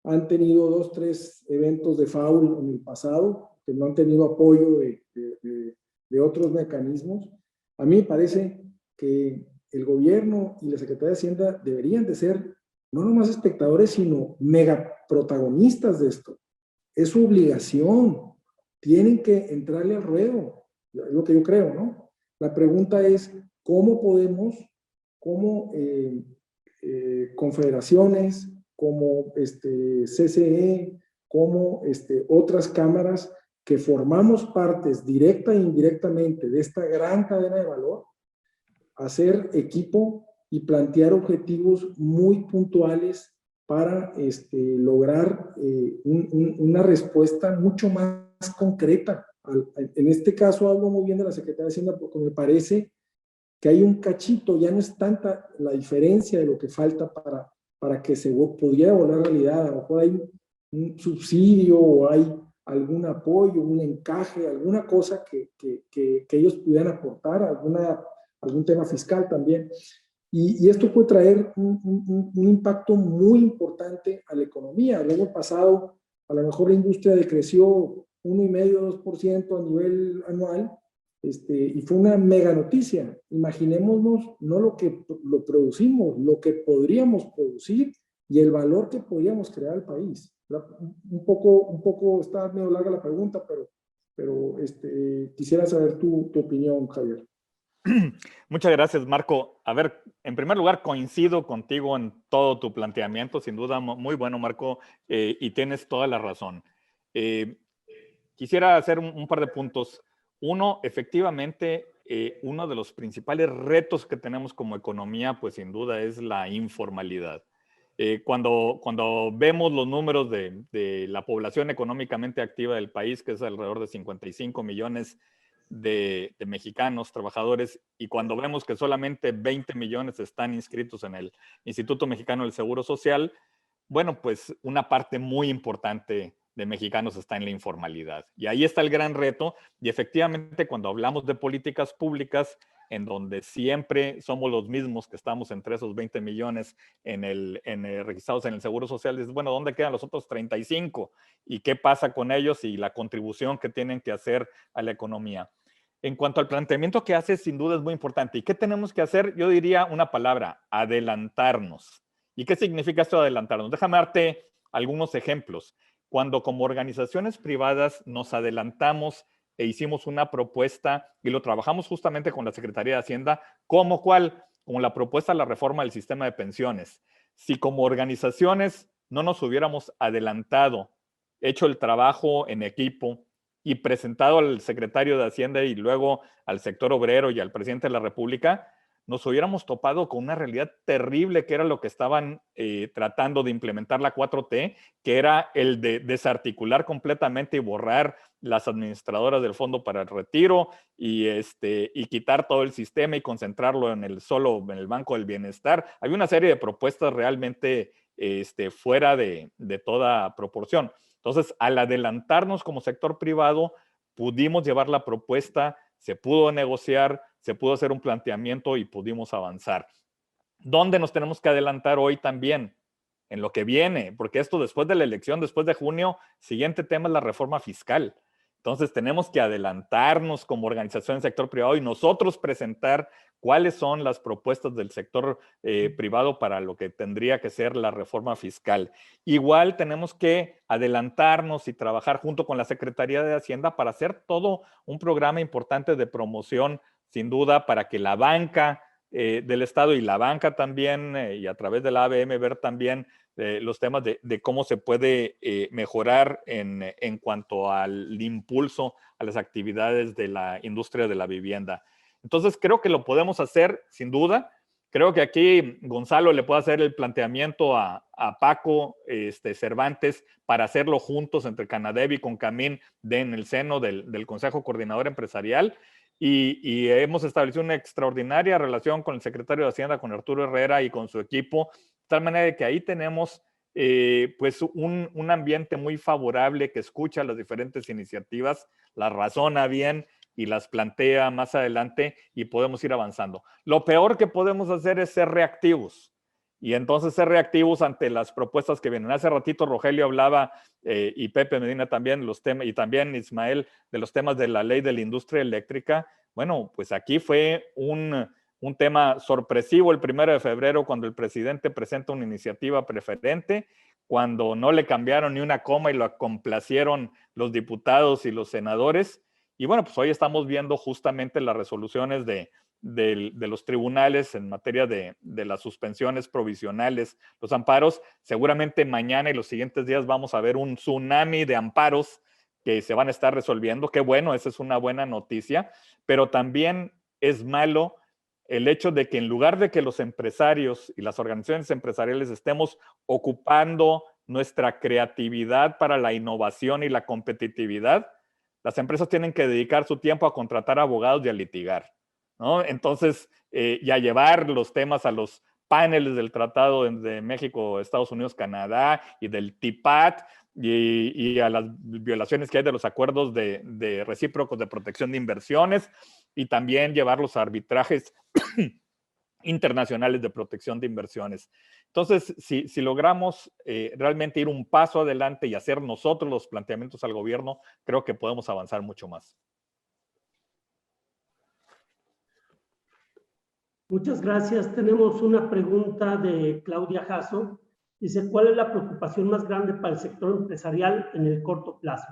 S10: Han tenido 2, 3 eventos de FAUL en el pasado, que no han tenido apoyo de otros mecanismos. A mí me parece que el gobierno y la Secretaría de Hacienda deberían de ser no nomás espectadores, sino mega protagonistas de esto. Es su obligación. Tienen que entrarle al ruedo. Es lo que yo creo, ¿no? La pregunta es, ¿cómo podemos, como confederaciones, como CCE, como otras cámaras que formamos partes directa e indirectamente de esta gran cadena de valor, hacer equipo y plantear objetivos muy puntuales para lograr una respuesta mucho más concreta? En este caso hablo muy bien de la Secretaría de Hacienda porque me parece que hay un cachito, ya no es tanta la diferencia de lo que falta para que se pudiera volver realidad. A lo mejor hay un subsidio o hay algún apoyo, un encaje, alguna cosa que ellos pudieran aportar, algún tema fiscal también. Y esto puede traer un impacto muy importante a la economía. El año pasado, a lo mejor la industria decreció 1,5-2% a nivel anual, y fue una mega noticia. Imaginémonos no lo que lo producimos, lo que podríamos producir y el valor que podríamos crear al país. Un poco está medio larga la pregunta, pero quisiera saber tu opinión, Javier.
S6: Muchas gracias, Marco. A ver, en primer lugar, coincido contigo en todo tu planteamiento, sin duda muy bueno, Marco, y tienes toda la razón. Quisiera hacer un par de puntos. Uno, efectivamente, uno de los principales retos que tenemos como economía, pues sin duda es la informalidad. Cuando vemos los números de la población económicamente activa del país, que es alrededor de 55 millones de mexicanos trabajadores, y cuando vemos que solamente 20 millones están inscritos en el Instituto Mexicano del Seguro Social, bueno, pues una parte muy importante de mexicanos está en la informalidad. Y ahí está el gran reto. Y efectivamente, cuando hablamos de políticas públicas, en donde siempre somos los mismos que estamos entre esos 20 millones registrados en el Seguro Social, es, bueno, ¿dónde quedan los otros 35? ¿Y qué pasa con ellos y la contribución que tienen que hacer a la economía? En cuanto al planteamiento que hace, sin duda es muy importante. ¿Y qué tenemos que hacer? Yo diría una palabra: adelantarnos. ¿Y qué significa esto de adelantarnos? Déjame darte algunos ejemplos. Cuando como organizaciones privadas nos adelantamos e hicimos una propuesta y lo trabajamos justamente con la Secretaría de Hacienda, ¿cómo cuál? Como la propuesta de la reforma del sistema de pensiones. Si como organizaciones no nos hubiéramos adelantado, hecho el trabajo en equipo y presentado al secretario de Hacienda y luego al sector obrero y al presidente de la República, nos hubiéramos topado con una realidad terrible, que era lo que estaban tratando de implementar la 4T, que era el de desarticular completamente y borrar las administradoras del Fondo para el Retiro y quitar todo el sistema y concentrarlo en el Banco del Bienestar. Había una serie de propuestas realmente fuera de toda proporción. Entonces, al adelantarnos como sector privado, pudimos llevar la propuesta, se pudo negociar, se pudo hacer un planteamiento y pudimos avanzar. ¿Dónde nos tenemos que adelantar hoy también? En lo que viene, porque esto después de la elección, después de junio, siguiente tema es la reforma fiscal. Entonces tenemos que adelantarnos como organización del sector privado y nosotros presentar cuáles son las propuestas del sector privado para lo que tendría que ser la reforma fiscal. Igual tenemos que adelantarnos y trabajar junto con la Secretaría de Hacienda para hacer todo un programa importante de promoción, sin duda, para que la banca del Estado y la banca también, y a través de la ABM ver también los temas de cómo se puede mejorar en cuanto al impulso a las actividades de la industria de la vivienda. Entonces, creo que lo podemos hacer, sin duda. Creo que aquí Gonzalo le puede hacer el planteamiento a Paco Cervantes para hacerlo juntos entre Canadev y Concamín en el seno del Consejo Coordinador Empresarial. Y hemos establecido una extraordinaria relación con el secretario de Hacienda, con Arturo Herrera y con su equipo, de tal manera que ahí tenemos pues un ambiente muy favorable que escucha las diferentes iniciativas, las razona bien y las plantea más adelante y podemos ir avanzando. Lo peor que podemos hacer es ser reactivos. Y entonces ser reactivos ante las propuestas que vienen. Hace ratito Rogelio hablaba y Pepe Medina también, los temas, y también Ismael, de los temas de la ley de la industria eléctrica. Bueno, pues aquí fue un tema sorpresivo el 1 de febrero cuando el presidente presenta una iniciativa preferente, cuando no le cambiaron ni una coma y lo complacieron los diputados y los senadores. Y bueno, pues hoy estamos viendo justamente las resoluciones de los tribunales en materia de las suspensiones provisionales, los amparos. Seguramente mañana y los siguientes días vamos a ver un tsunami de amparos que se van a estar resolviendo. Qué bueno, esa es una buena noticia, pero también es malo el hecho de que en lugar de que los empresarios y las organizaciones empresariales estemos ocupando nuestra creatividad para la innovación y la competitividad, las empresas tienen que dedicar su tiempo a contratar abogados y a litigar, ¿no? Entonces, y a llevar los temas a los paneles del Tratado de México, Estados Unidos, Canadá y del TIPAT y a las violaciones que hay de los acuerdos de recíprocos de protección de inversiones y también llevar los arbitrajes internacionales de protección de inversiones. Entonces, si logramos realmente ir un paso adelante y hacer nosotros los planteamientos al gobierno, creo que podemos avanzar mucho más.
S4: Muchas gracias. Tenemos una pregunta de Claudia Jasso. Dice, ¿cuál es la preocupación más grande para el sector empresarial en el corto plazo?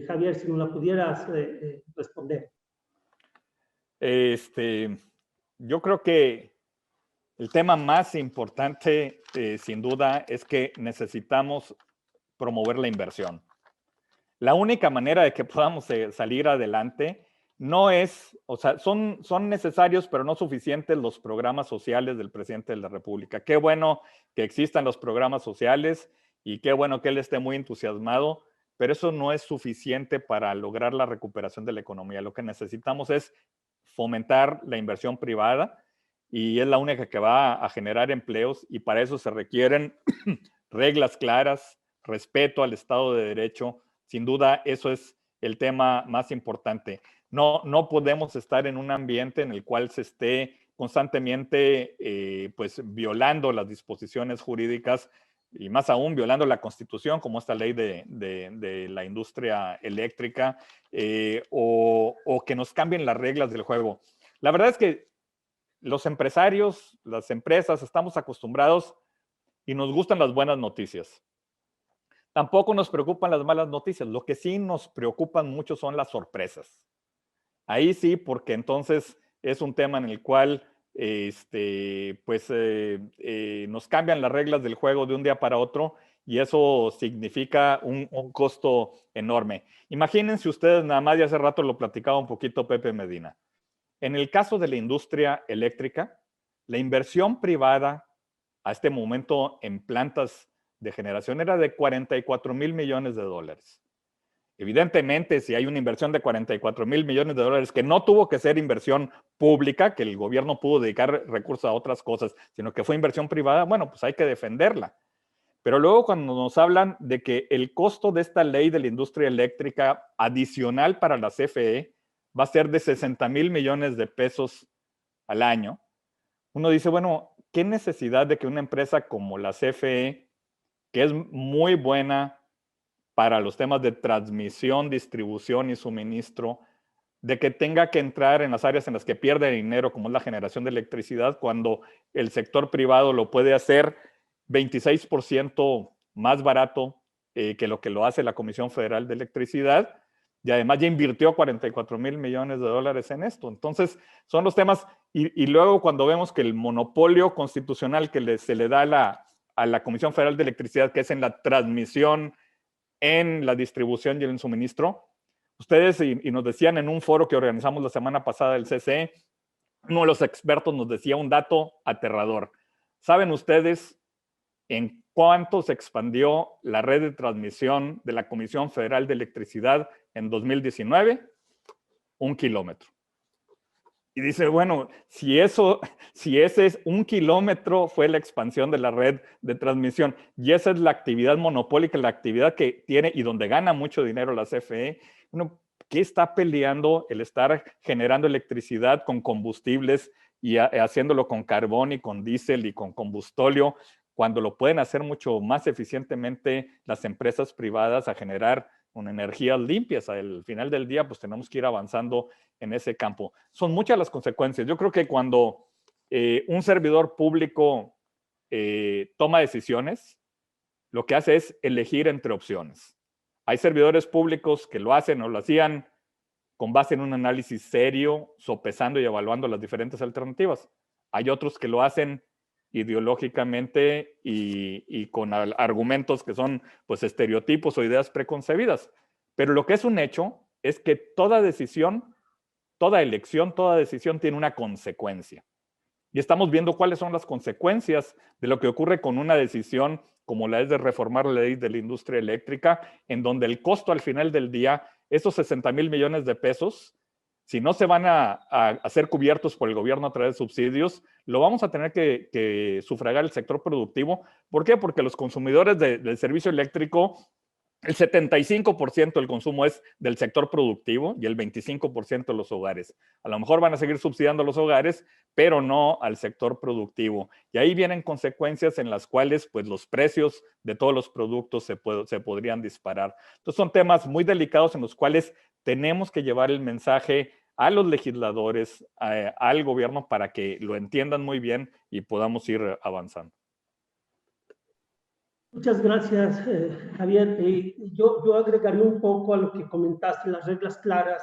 S4: Javier, si nos la pudieras responder.
S6: Yo creo que el tema más importante, sin duda, es que necesitamos promover la inversión. La única manera de que podamos salir adelante no es, o sea, son necesarios, pero no suficientes los programas sociales del presidente de la República. Qué bueno que existan los programas sociales y qué bueno que él esté muy entusiasmado, pero eso no es suficiente para lograr la recuperación de la economía. Lo que necesitamos es fomentar la inversión privada y es la única que va a generar empleos y para eso se requieren reglas claras, respeto al Estado de Derecho. Sin duda, eso es el tema más importante. No podemos estar en un ambiente en el cual se esté constantemente pues, violando las disposiciones jurídicas y más aún violando la Constitución, como esta ley de la industria eléctrica, o que nos cambien las reglas del juego. La verdad es que los empresarios, las empresas, estamos acostumbrados y nos gustan las buenas noticias. Tampoco nos preocupan las malas noticias. Lo que sí nos preocupan mucho son las sorpresas. Ahí sí, porque entonces es un tema en el cual nos cambian las reglas del juego de un día para otro y eso significa un costo enorme. Imagínense ustedes, nada más, y hace rato lo platicaba un poquito Pepe Medina. En el caso de la industria eléctrica, la inversión privada a este momento en plantas de generación era de 44 mil millones de dólares. Evidentemente, si hay una inversión de 44 mil millones de dólares que no tuvo que ser inversión pública, que el gobierno pudo dedicar recursos a otras cosas, sino que fue inversión privada, bueno, pues hay que defenderla. Pero luego cuando nos hablan de que el costo de esta ley de la industria eléctrica adicional para la CFE va a ser de 60 mil millones de pesos al año, uno dice, bueno, ¿qué necesidad de que una empresa como la CFE, que es muy buena para los temas de transmisión, distribución y suministro, de que tenga que entrar en las áreas en las que pierde dinero, como es la generación de electricidad, cuando el sector privado lo puede hacer 26% más barato que lo hace la Comisión Federal de Electricidad, y además ya invirtió 44,000 millones de dólares en esto. Entonces, son los temas, y luego cuando vemos que el monopolio constitucional que se le da a la Comisión Federal de Electricidad, que es en la transmisión, en la distribución y en el suministro, ustedes, y nos decían en un foro que organizamos la semana pasada del CCE, uno de los expertos nos decía un dato aterrador. ¿Saben ustedes en cuánto se expandió la red de transmisión de la Comisión Federal de Electricidad en 2019? 1 kilómetro. Y dice, bueno, si ese es 1 kilómetro fue la expansión de la red de transmisión, y esa es la actividad monopólica, la actividad que tiene y donde gana mucho dinero la CFE, bueno, ¿qué está peleando el estar generando electricidad con combustibles y haciéndolo con carbón y con diésel y con combustóleo, cuando lo pueden hacer mucho más eficientemente las empresas privadas a generar con energías limpias? Al final del día, pues tenemos que ir avanzando en ese campo. Son muchas las consecuencias. Yo creo que cuando un servidor público toma decisiones, lo que hace es elegir entre opciones. Hay servidores públicos que lo hacen o lo hacían con base en un análisis serio, sopesando y evaluando las diferentes alternativas. Hay otros que lo hacen ideológicamente y con argumentos que son pues estereotipos o ideas preconcebidas. Pero lo que es un hecho es que toda decisión, toda elección, toda decisión tiene una consecuencia. Y estamos viendo cuáles son las consecuencias de lo que ocurre con una decisión como la es de reformar la ley de la industria eléctrica, en donde el costo al final del día, esos 60,000 millones de pesos, si no se van a ser cubiertos por el gobierno a través de subsidios, lo vamos a tener que sufragar el sector productivo. ¿Por qué? Porque los consumidores del servicio eléctrico, el 75% del consumo es del sector productivo y el 25% de los hogares. A lo mejor van a seguir subsidiando a los hogares, pero no al sector productivo. Y ahí vienen consecuencias en las cuales pues, los precios de todos los productos se podrían disparar. Entonces son temas muy delicados en los cuales tenemos que llevar el mensaje a los legisladores, al gobierno, para que lo entiendan muy bien y podamos ir avanzando.
S4: Muchas gracias, Javier. Yo agregaría un poco a lo que comentaste, las reglas claras,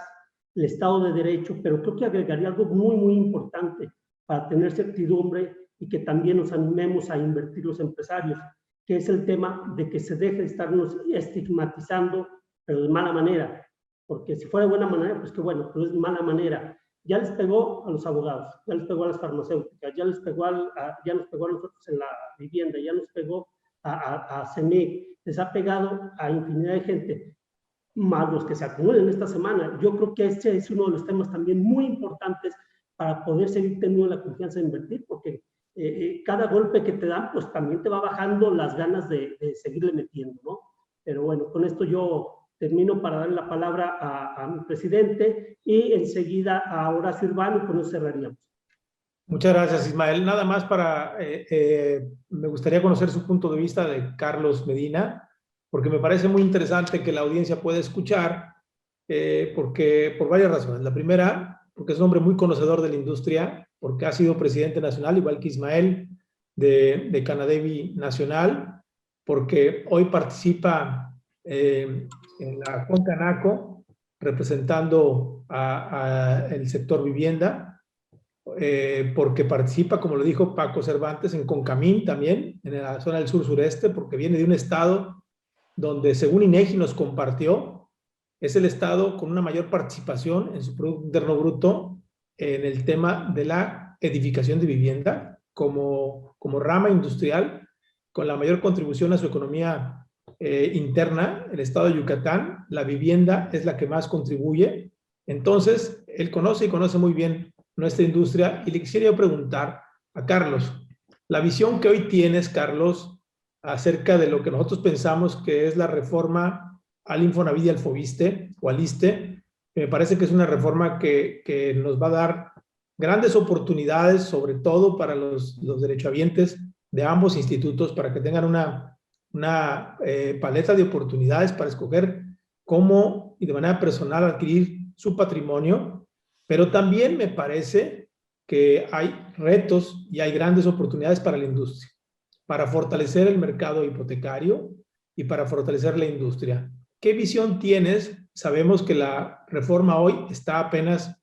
S4: el Estado de Derecho, pero creo que agregaría algo muy, muy importante para tener certidumbre y que también nos animemos a invertir los empresarios, que es el tema de que se deje de estarnos estigmatizando, pero de mala manera. Porque si fuera de buena manera, pues qué bueno, pero es de mala manera. Ya les pegó a los abogados, ya les pegó a las farmacéuticas, ya nos pegó a nosotros en la vivienda, ya nos pegó a CEMEC, les ha pegado a infinidad de gente, más los que se acumulen esta semana. Yo creo que este es uno de los temas también muy importantes para poder seguir teniendo la confianza de invertir, porque cada golpe que te dan, pues también te va bajando las ganas de seguirle metiendo, ¿no? Pero bueno, con esto yo termino para darle la palabra a mi presidente y enseguida a Horacio Urbano y con eso cerraríamos.
S2: Muchas gracias, Ismael. Nada más me gustaría conocer su punto de vista de Carlos Medina, porque me parece muy interesante que la audiencia pueda escuchar, porque por varias razones. La primera, porque es un hombre muy conocedor de la industria, porque ha sido presidente nacional, igual que Ismael, de Canadevi Nacional, porque hoy participa en la CONCANACO, representando el sector vivienda, porque participa, como lo dijo Paco Cervantes, en CONCAMIN también, en la zona del sur-sureste, porque viene de un estado donde, según INEGI nos compartió, es el estado con una mayor participación en su Producto Interno Bruto en el tema de la edificación de vivienda, como rama industrial, con la mayor contribución a su economía interna. El estado de Yucatán, la vivienda es la que más contribuye. Entonces, él conoce muy bien nuestra industria, y le quisiera yo preguntar a Carlos, la visión que hoy tienes, Carlos, acerca de lo que nosotros pensamos que es la reforma al Infonavit y al Foviste, o al ISSSTE, me parece que es una reforma que nos va a dar grandes oportunidades, sobre todo para los derechohabientes de ambos institutos, para que tengan una una paleta de oportunidades para escoger cómo y de manera personal adquirir su patrimonio, pero también me parece que hay retos y hay grandes oportunidades para la industria, para fortalecer el mercado hipotecario y para fortalecer la industria. ¿Qué visión tienes? Sabemos que la reforma hoy está apenas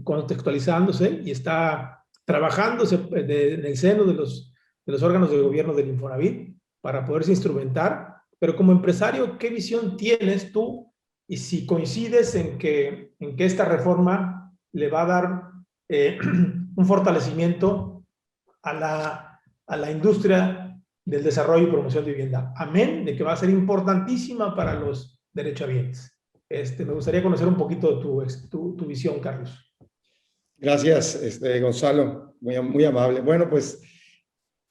S2: contextualizándose y está trabajándose en el seno de los órganos de gobierno del Infonavit para poderse instrumentar. Pero como empresario, ¿qué visión tienes tú? Y si coincides en que esta reforma le va a dar un fortalecimiento a la industria del desarrollo y promoción de vivienda. Amén, de que va a ser importantísima para los derechohabientes. Me gustaría conocer un poquito tu visión, Carlos.
S7: Gracias, Gonzalo, muy amable. Bueno, pues,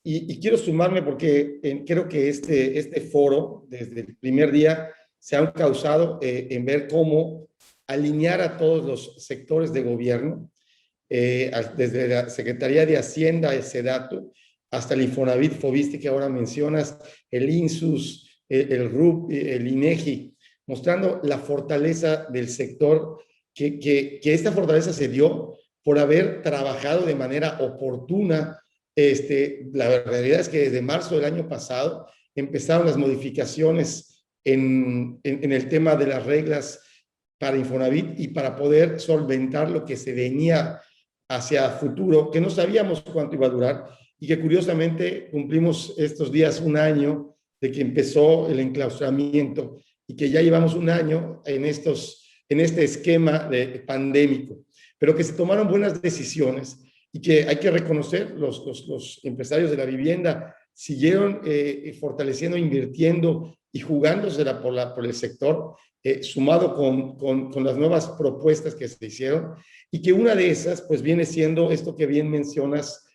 S7: y quiero sumarme porque creo que este foro, desde el primer día, se ha causado en ver cómo alinear a todos los sectores de gobierno, desde la Secretaría de Hacienda, el SEDATU, hasta el Infonavit, Fobiste, que ahora mencionas, el INSUS, el RUP, el INEGI, mostrando la fortaleza del sector, que esta fortaleza se dio por haber trabajado de manera oportuna. La realidad es que desde marzo del año pasado empezaron las modificaciones en el tema de las reglas para Infonavit y para poder solventar lo que se venía hacia futuro, que no sabíamos cuánto iba a durar y que curiosamente cumplimos estos días un año de que empezó el enclaustramiento y que ya llevamos un año en este esquema pandémico, pero que se tomaron buenas decisiones y que hay que reconocer, los empresarios de la vivienda siguieron fortaleciendo, invirtiendo y jugándosela por el sector, sumado con las nuevas propuestas que se hicieron, y que una de esas pues viene siendo esto que bien mencionas,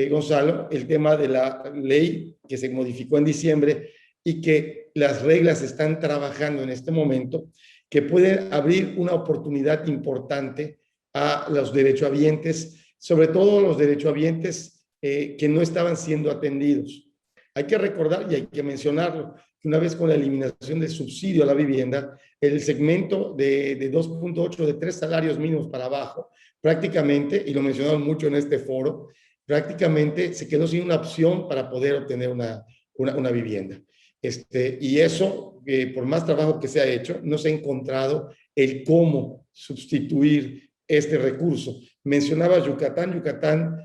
S7: Gonzalo, el tema de la ley que se modificó en diciembre y que las reglas están trabajando en este momento, que pueden abrir una oportunidad importante a los derechohabientes, sobre todo los derechohabientes que no estaban siendo atendidos. Hay que recordar y hay que mencionarlo, que una vez con la eliminación del subsidio a la vivienda, el segmento de 2.8, de 3 salarios mínimos para abajo, prácticamente, y lo mencionaron mucho en este foro, prácticamente se quedó sin una opción para poder obtener una vivienda. Y eso, por más trabajo que se ha hecho, no se ha encontrado el cómo sustituir este recurso. Mencionaba Yucatán. Yucatán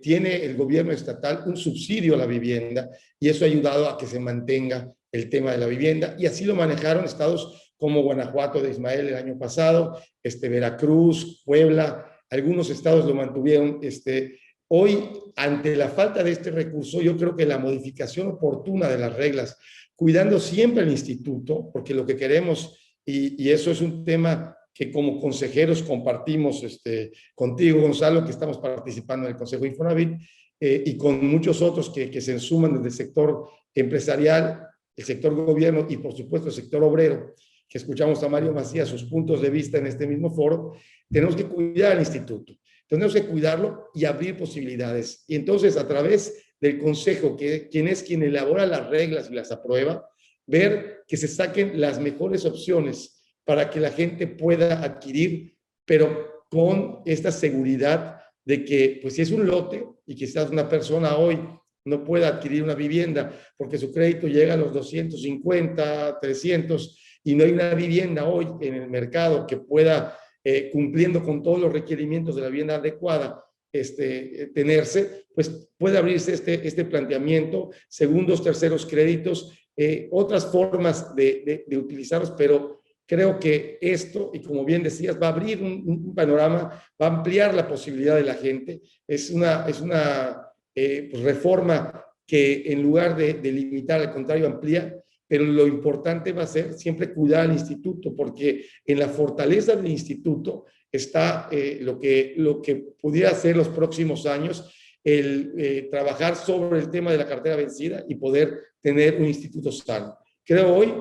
S7: tiene el gobierno estatal un subsidio a la vivienda y eso ha ayudado a que se mantenga el tema de la vivienda, y así lo manejaron estados como Guanajuato de Ismael el año pasado, Veracruz, Puebla, algunos estados lo mantuvieron. Hoy, ante la falta de este recurso, yo creo que la modificación oportuna de las reglas, cuidando siempre el instituto, porque lo que queremos, y eso es un tema que como consejeros compartimos contigo, Gonzalo, que estamos participando en el Consejo Infonavit, y con muchos otros que se suman desde el sector empresarial, el sector gobierno y por supuesto el sector obrero, que escuchamos a Mario Macías sus puntos de vista en este mismo foro. Tenemos que cuidar al instituto, tenemos que cuidarlo y abrir posibilidades. Y entonces, a través del Consejo, quien elabora las reglas y las aprueba, ver que se saquen las mejores opciones para que la gente pueda adquirir, pero con esta seguridad de que, pues si es un lote y quizás una persona hoy no pueda adquirir una vivienda porque su crédito llega a los 250, 300 y no hay una vivienda hoy en el mercado que pueda, cumpliendo con todos los requerimientos de la vivienda adecuada, tenerse, pues puede abrirse este planteamiento, segundos, terceros créditos, otras formas de utilizarlos, pero creo que esto, y como bien decías, va a abrir un panorama, va a ampliar la posibilidad de la gente. Es una pues, reforma que en lugar de limitar, al contrario, amplía, pero lo importante va a ser siempre cuidar al instituto, porque en la fortaleza del instituto está lo que pudiera ser los próximos años, el trabajar sobre el tema de la cartera vencida y poder tener un instituto sano. Creo hoy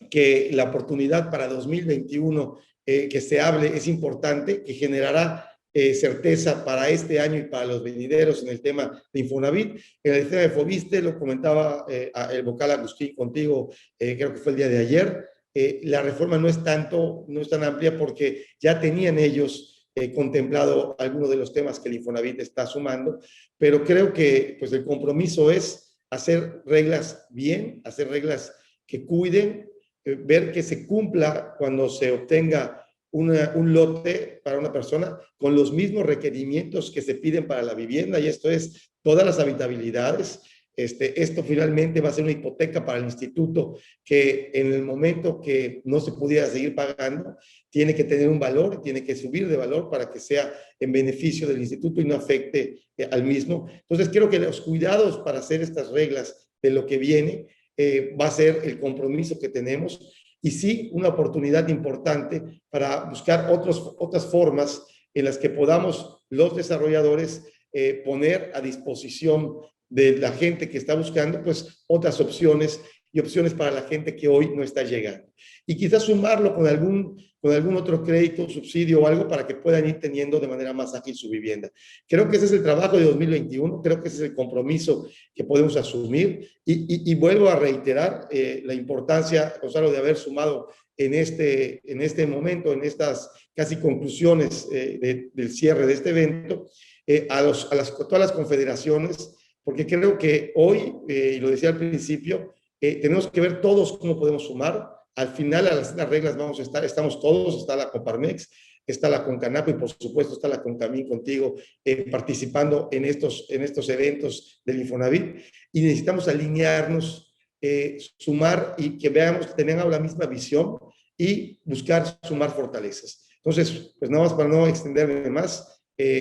S7: que la oportunidad para 2021 que se hable es importante, que generará certeza para este año y para los venideros en el tema de Infonavit. En el tema de Foviste, lo comentaba el vocal Agustín contigo, creo que fue el día de ayer, la reforma no es tan amplia porque ya tenían ellos contemplado algunos de los temas que el Infonavit está sumando, pero creo que pues, el compromiso es hacer reglas bien, hacer reglas que cuiden, ver que se cumpla cuando se obtenga un lote para una persona con los mismos requerimientos que se piden para la vivienda, y esto es todas las habitabilidades. Esto finalmente va a ser una hipoteca para el instituto que en el momento que no se pudiera seguir pagando, tiene que tener un valor, tiene que subir de valor para que sea en beneficio del instituto y no afecte al mismo. Entonces, creo que los cuidados para hacer estas reglas de lo que viene va a ser el compromiso que tenemos, y sí una oportunidad importante para buscar otras formas en las que podamos los desarrolladores poner a disposición de la gente que está buscando pues otras opciones y opciones para la gente que hoy no está llegando. Y quizás sumarlo con algún otro crédito, subsidio o algo para que puedan ir teniendo de manera más ágil su vivienda. Creo que ese es el trabajo de 2021, creo que ese es el compromiso que podemos asumir y vuelvo a reiterar la importancia, Gonzalo, de haber sumado en este momento, en estas casi conclusiones del cierre de este evento, a todas las confederaciones, porque creo que hoy, y lo decía al principio, tenemos que ver todos cómo podemos sumar. Al final, a las reglas estamos todos, está la Coparmex, está la Concanaco y por supuesto está la Concamín contigo participando en estos eventos del Infonavit, y necesitamos alinearnos, sumar y que veamos que tengan la misma visión y buscar sumar fortalezas. Entonces, pues nada más para no extenderme más,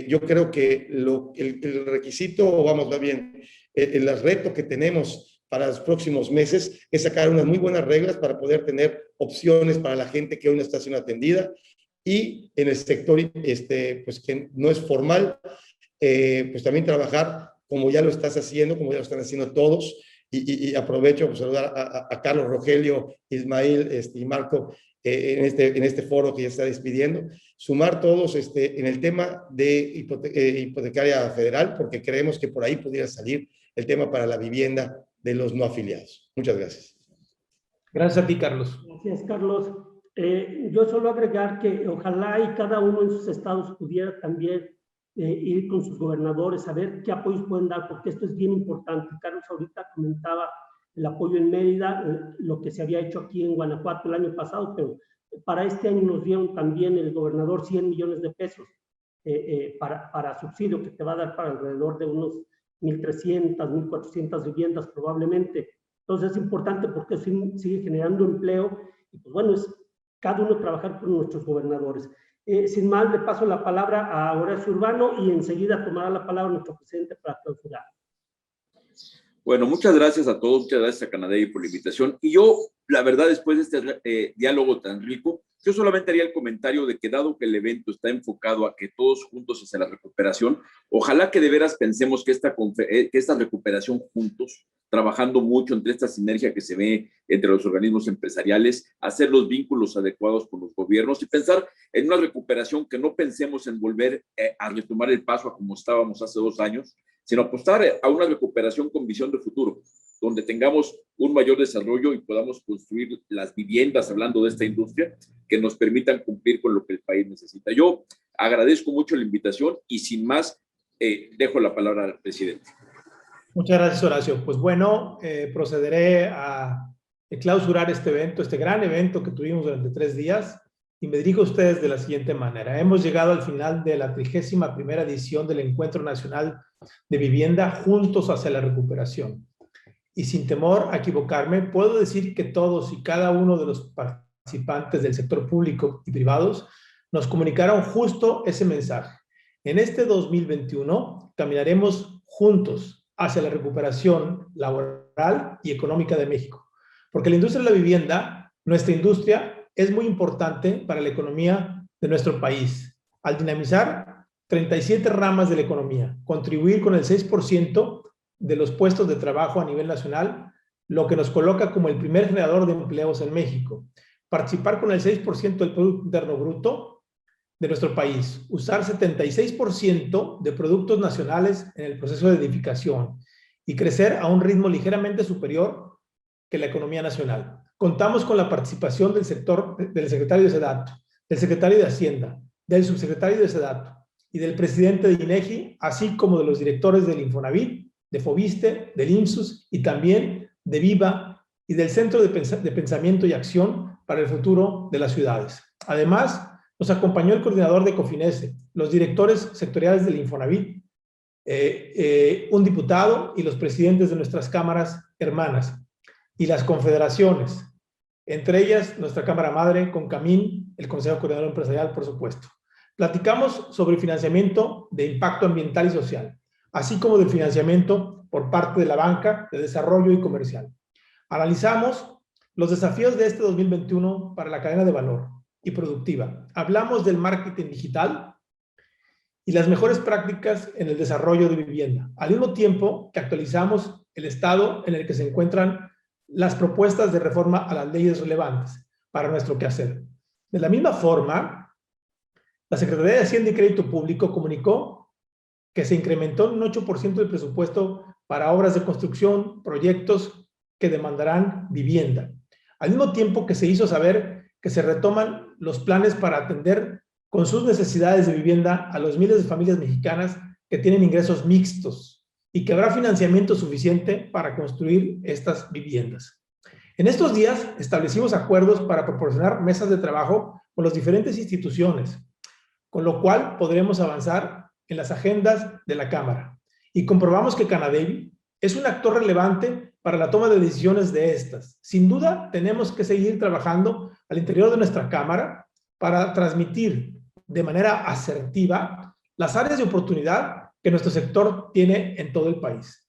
S7: yo creo que el requisito, o vamos, va bien, el reto que tenemos para los próximos meses es sacar unas muy buenas reglas para poder tener opciones para la gente que hoy no está siendo atendida, y en el sector pues que no es formal, pues también trabajar como ya lo estás haciendo, como ya lo están haciendo todos, y aprovecho para saludar a Carlos, Rogelio, Ismael y Marco en este foro que ya está despidiendo, sumar todos en el tema de hipotecaria federal, porque creemos que por ahí pudiera salir el tema para la vivienda de los no afiliados. Muchas gracias.
S2: Gracias a ti, Carlos.
S4: Gracias, Carlos. Yo solo agregar que ojalá y cada uno en sus estados pudiera también ir con sus gobernadores a ver qué apoyos pueden dar, porque esto es bien importante. Carlos ahorita comentaba el apoyo en Mérida, lo que se había hecho aquí en Guanajuato el año pasado, pero para este año nos dieron también el gobernador 100 millones de pesos para subsidio, que te va a dar para alrededor de unos 1.300, 1.400 viviendas probablemente. Entonces es importante porque sigue generando empleo y pues bueno, es cada uno trabajar con nuestros gobernadores. Sin más, le paso la palabra a Horacio Urbano y enseguida tomará la palabra nuestro presidente para clausurar.
S11: Bueno, muchas gracias a todos, muchas gracias a Canadey por la invitación. Y yo, la verdad, después de este diálogo tan rico, yo solamente haría el comentario de que dado que el evento está enfocado a que todos juntos hacia la recuperación, ojalá que de veras pensemos que esta recuperación juntos, trabajando mucho entre esta sinergia que se ve entre los organismos empresariales, hacer los vínculos adecuados con los gobiernos y pensar en una recuperación que no pensemos en volver a retomar el paso a como estábamos hace 2 años, sino apostar a una recuperación con visión de futuro, donde tengamos un mayor desarrollo y podamos construir las viviendas, hablando de esta industria, que nos permitan cumplir con lo que el país necesita. Yo agradezco mucho la invitación y sin más, dejo la palabra al presidente.
S2: Muchas gracias, Horacio. Pues bueno, procederé a clausurar este evento, este gran evento que tuvimos durante 3 días, y me dirijo a ustedes de la siguiente manera. Hemos llegado al final de la 31ª edición del Encuentro Nacional de Vivienda Juntos hacia la Recuperación. Y sin temor a equivocarme, puedo decir que todos y cada uno de los participantes del sector público y privados nos comunicaron justo ese mensaje. En este 2021 caminaremos juntos hacia la recuperación laboral y económica de México, porque la industria de la vivienda, nuestra industria, es muy importante para la economía de nuestro país. Al dinamizar 37 ramas de la economía, contribuir con el 6% de los puestos de trabajo a nivel nacional, lo que nos coloca como el primer generador de empleos en México. Participar con el 6% del Producto Interno Bruto, de nuestro país, usar 76% de productos nacionales en el proceso de edificación y crecer a un ritmo ligeramente superior que la economía nacional. Contamos con la participación del secretario de SEDATU, del secretario de Hacienda, del subsecretario de SEDATU y del presidente de INEGI, así como de los directores del Infonavit, de Fobiste, del IMSS y también de Viva y del Centro de Pensamiento y Acción para el Futuro de las Ciudades. Además, nos acompañó el coordinador de Cofinese, los directores sectoriales del Infonavit, un diputado y los presidentes de nuestras cámaras hermanas y las confederaciones, entre ellas nuestra Cámara Madre, CONCAMIN, el Consejo Coordinador Empresarial, por supuesto. Platicamos sobre el financiamiento de impacto ambiental y social, así como del financiamiento por parte de la banca de desarrollo y comercial. Analizamos los desafíos de este 2021 para la cadena de valor y productiva. Hablamos del marketing digital y las mejores prácticas en el desarrollo de vivienda, al mismo tiempo que actualizamos el estado en el que se encuentran las propuestas de reforma a las leyes relevantes para nuestro quehacer. De la misma forma, la Secretaría de Hacienda y Crédito Público comunicó que se incrementó un 8% del presupuesto para obras de construcción, proyectos que demandarán vivienda. Al mismo tiempo que se hizo saber que se retoman los planes para atender con sus necesidades de vivienda a los miles de familias mexicanas que tienen ingresos mixtos y que habrá financiamiento suficiente para construir estas viviendas. En estos días establecimos acuerdos para proporcionar mesas de trabajo con las diferentes instituciones, con lo cual podremos avanzar en las agendas de la Cámara. Y comprobamos que Canadevi es un actor relevante para la toma de decisiones de estas. Sin duda, tenemos que seguir trabajando al interior de nuestra Cámara para transmitir de manera asertiva las áreas de oportunidad que nuestro sector tiene en todo el país.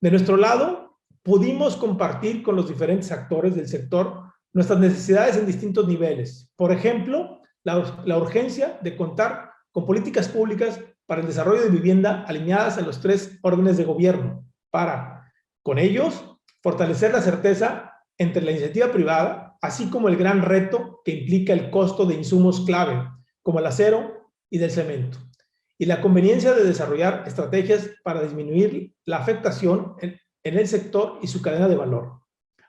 S2: De nuestro lado, pudimos compartir con los diferentes actores del sector nuestras necesidades en distintos niveles. Por ejemplo, la urgencia de contar con políticas públicas para el desarrollo de vivienda alineadas a los 3 órdenes de gobierno, para, con ellos, fortalecer la certeza entre la iniciativa privada, así como el gran reto que implica el costo de insumos clave, como el acero y del cemento, y la conveniencia de desarrollar estrategias para disminuir la afectación en el sector y su cadena de valor.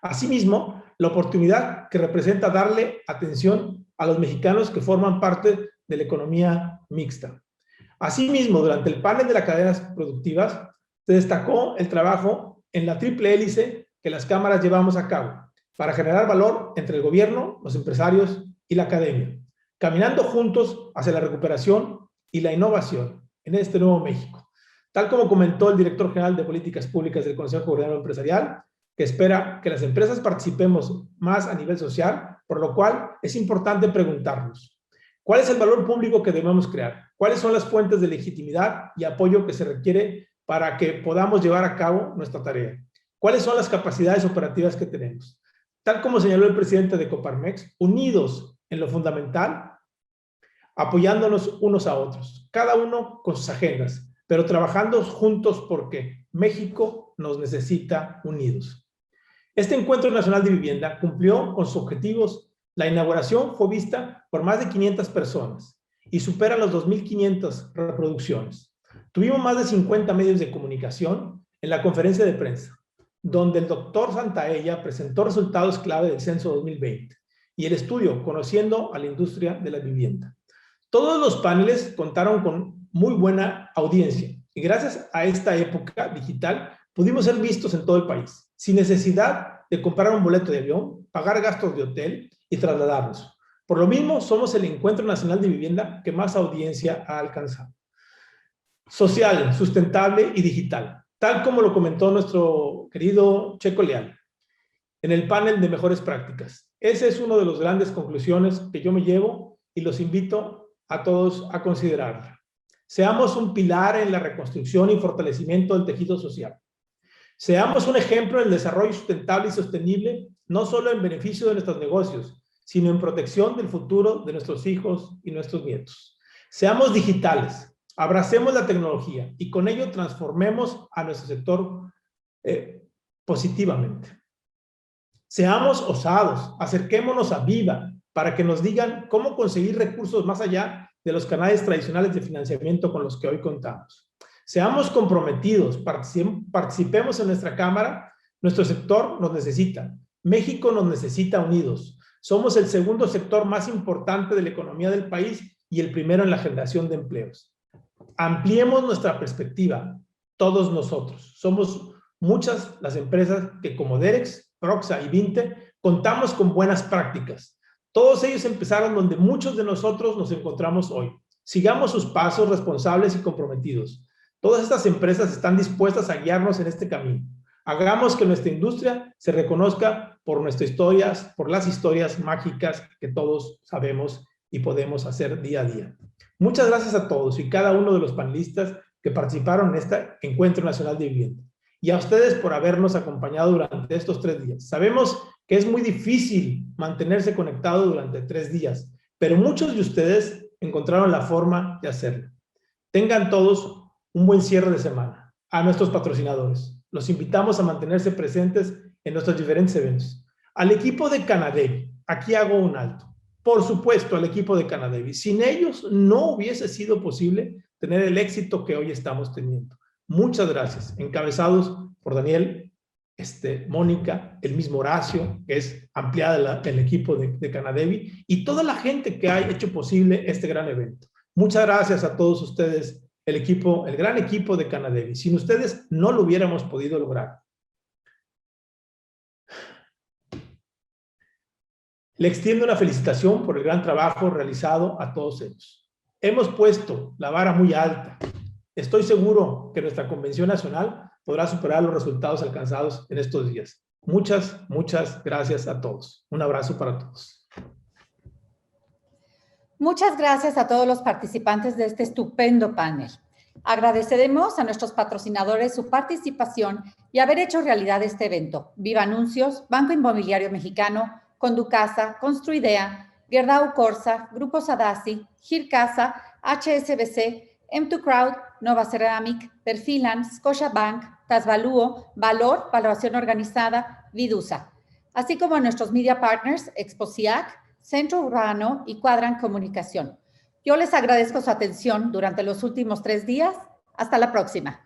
S2: Asimismo, la oportunidad que representa darle atención a los mexicanos que forman parte de la economía mixta. Asimismo, durante el panel de las cadenas productivas, se destacó el trabajo en la triple hélice que las cámaras llevamos a cabo para generar valor entre el gobierno, los empresarios y la academia, caminando juntos hacia la recuperación y la innovación en este nuevo México. Tal como comentó el director general de Políticas Públicas del Consejo Coordinador Empresarial, que espera que las empresas participemos más a nivel social, por lo cual es importante preguntarnos, ¿cuál es el valor público que debemos crear? ¿Cuáles son las fuentes de legitimidad y apoyo que se requiere para que podamos llevar a cabo nuestra tarea? ¿Cuáles son las capacidades operativas que tenemos? Tal como señaló el presidente de Coparmex, unidos en lo fundamental, apoyándonos unos a otros, cada uno con sus agendas, pero trabajando juntos porque México nos necesita unidos. Este Encuentro Nacional de Vivienda cumplió con sus objetivos. La inauguración fue vista por más de 500 personas y supera los 2.500 reproducciones. Tuvimos más de 50 medios de comunicación en la conferencia de prensa, donde el doctor Santaella presentó resultados clave del censo 2020 y el estudio Conociendo a la Industria de la Vivienda. Todos los paneles contaron con muy buena audiencia y gracias a esta época digital pudimos ser vistos en todo el país, sin necesidad de comprar un boleto de avión, pagar gastos de hotel y trasladarnos. Por lo mismo, somos el Encuentro Nacional de Vivienda que más audiencia ha alcanzado. Social, sustentable y digital, tal como lo comentó nuestro querido Checo Leal en el panel de mejores prácticas. Ese es uno de las grandes conclusiones que yo me llevo y los invito a todos a considerarla. Seamos un pilar en la reconstrucción y fortalecimiento del tejido social. Seamos un ejemplo en el desarrollo sustentable y sostenible, no solo en beneficio de nuestros negocios, sino en protección del futuro de nuestros hijos y nuestros nietos. Seamos digitales, abracemos la tecnología y con ello transformemos a nuestro sector positivamente. Seamos osados, acerquémonos a Viva para que nos digan cómo conseguir recursos más allá de los canales tradicionales de financiamiento con los que hoy contamos. Seamos comprometidos, participemos en nuestra Cámara. Nuestro sector nos necesita. México nos necesita unidos. Somos el segundo sector más importante de la economía del país y el primero en la generación de empleos. Ampliemos nuestra perspectiva, todos nosotros. Somos muchas las empresas que, como Derex, Proxa y Vinte, contamos con buenas prácticas. Todos ellos empezaron donde muchos de nosotros nos encontramos hoy. Sigamos sus pasos responsables y comprometidos. Todas estas empresas están dispuestas a guiarnos en este camino. Hagamos que nuestra industria se reconozca por nuestras historias, por las historias mágicas que todos sabemos y podemos hacer día a día. Muchas gracias a todos y cada uno de los panelistas que participaron en este Encuentro Nacional de Vivienda. Y a ustedes por habernos acompañado durante estos 3 días. Sabemos que es muy difícil mantenerse conectado durante 3 días, pero muchos de ustedes encontraron la forma de hacerlo. Tengan todos un buen cierre de semana. A nuestros patrocinadores, los invitamos a mantenerse presentes en nuestros diferentes eventos. Al equipo de Canadevi, aquí hago un alto. Por supuesto, al equipo de Canadevi. Sin ellos no hubiese sido posible tener el éxito que hoy estamos teniendo. Muchas gracias. Encabezados por Daniel, Mónica, el mismo Horacio, que es ampliada el equipo de Canadevi, y toda la gente que ha hecho posible este gran evento. Muchas gracias a todos ustedes, el gran equipo de Canadevi. Sin ustedes no lo hubiéramos podido lograr. Le extiendo una felicitación por el gran trabajo realizado a todos ellos. Hemos puesto la vara muy alta. Estoy seguro que nuestra Convención Nacional podrá superar los resultados alcanzados en estos días. Muchas, muchas gracias a todos. Un abrazo para todos.
S1: Muchas gracias a todos los participantes de este estupendo panel. Agradeceremos a nuestros patrocinadores su participación y haber hecho realidad este evento. Viva Anuncios, Banco Inmobiliario Mexicano, Conducasa, Construidea, Gerdau Corsa, Grupo Sadasi, Gircasa, HSBC, M2 Crowd, Nova Ceramic, Perfilan, Scotiabank, Tasvaluo, Valor, Valoración Organizada, Vidusa, así como a nuestros media partners, Exposiac, Centro Urbano y Cuadran Comunicación. Yo les agradezco su atención durante los últimos 3 días. Hasta la próxima.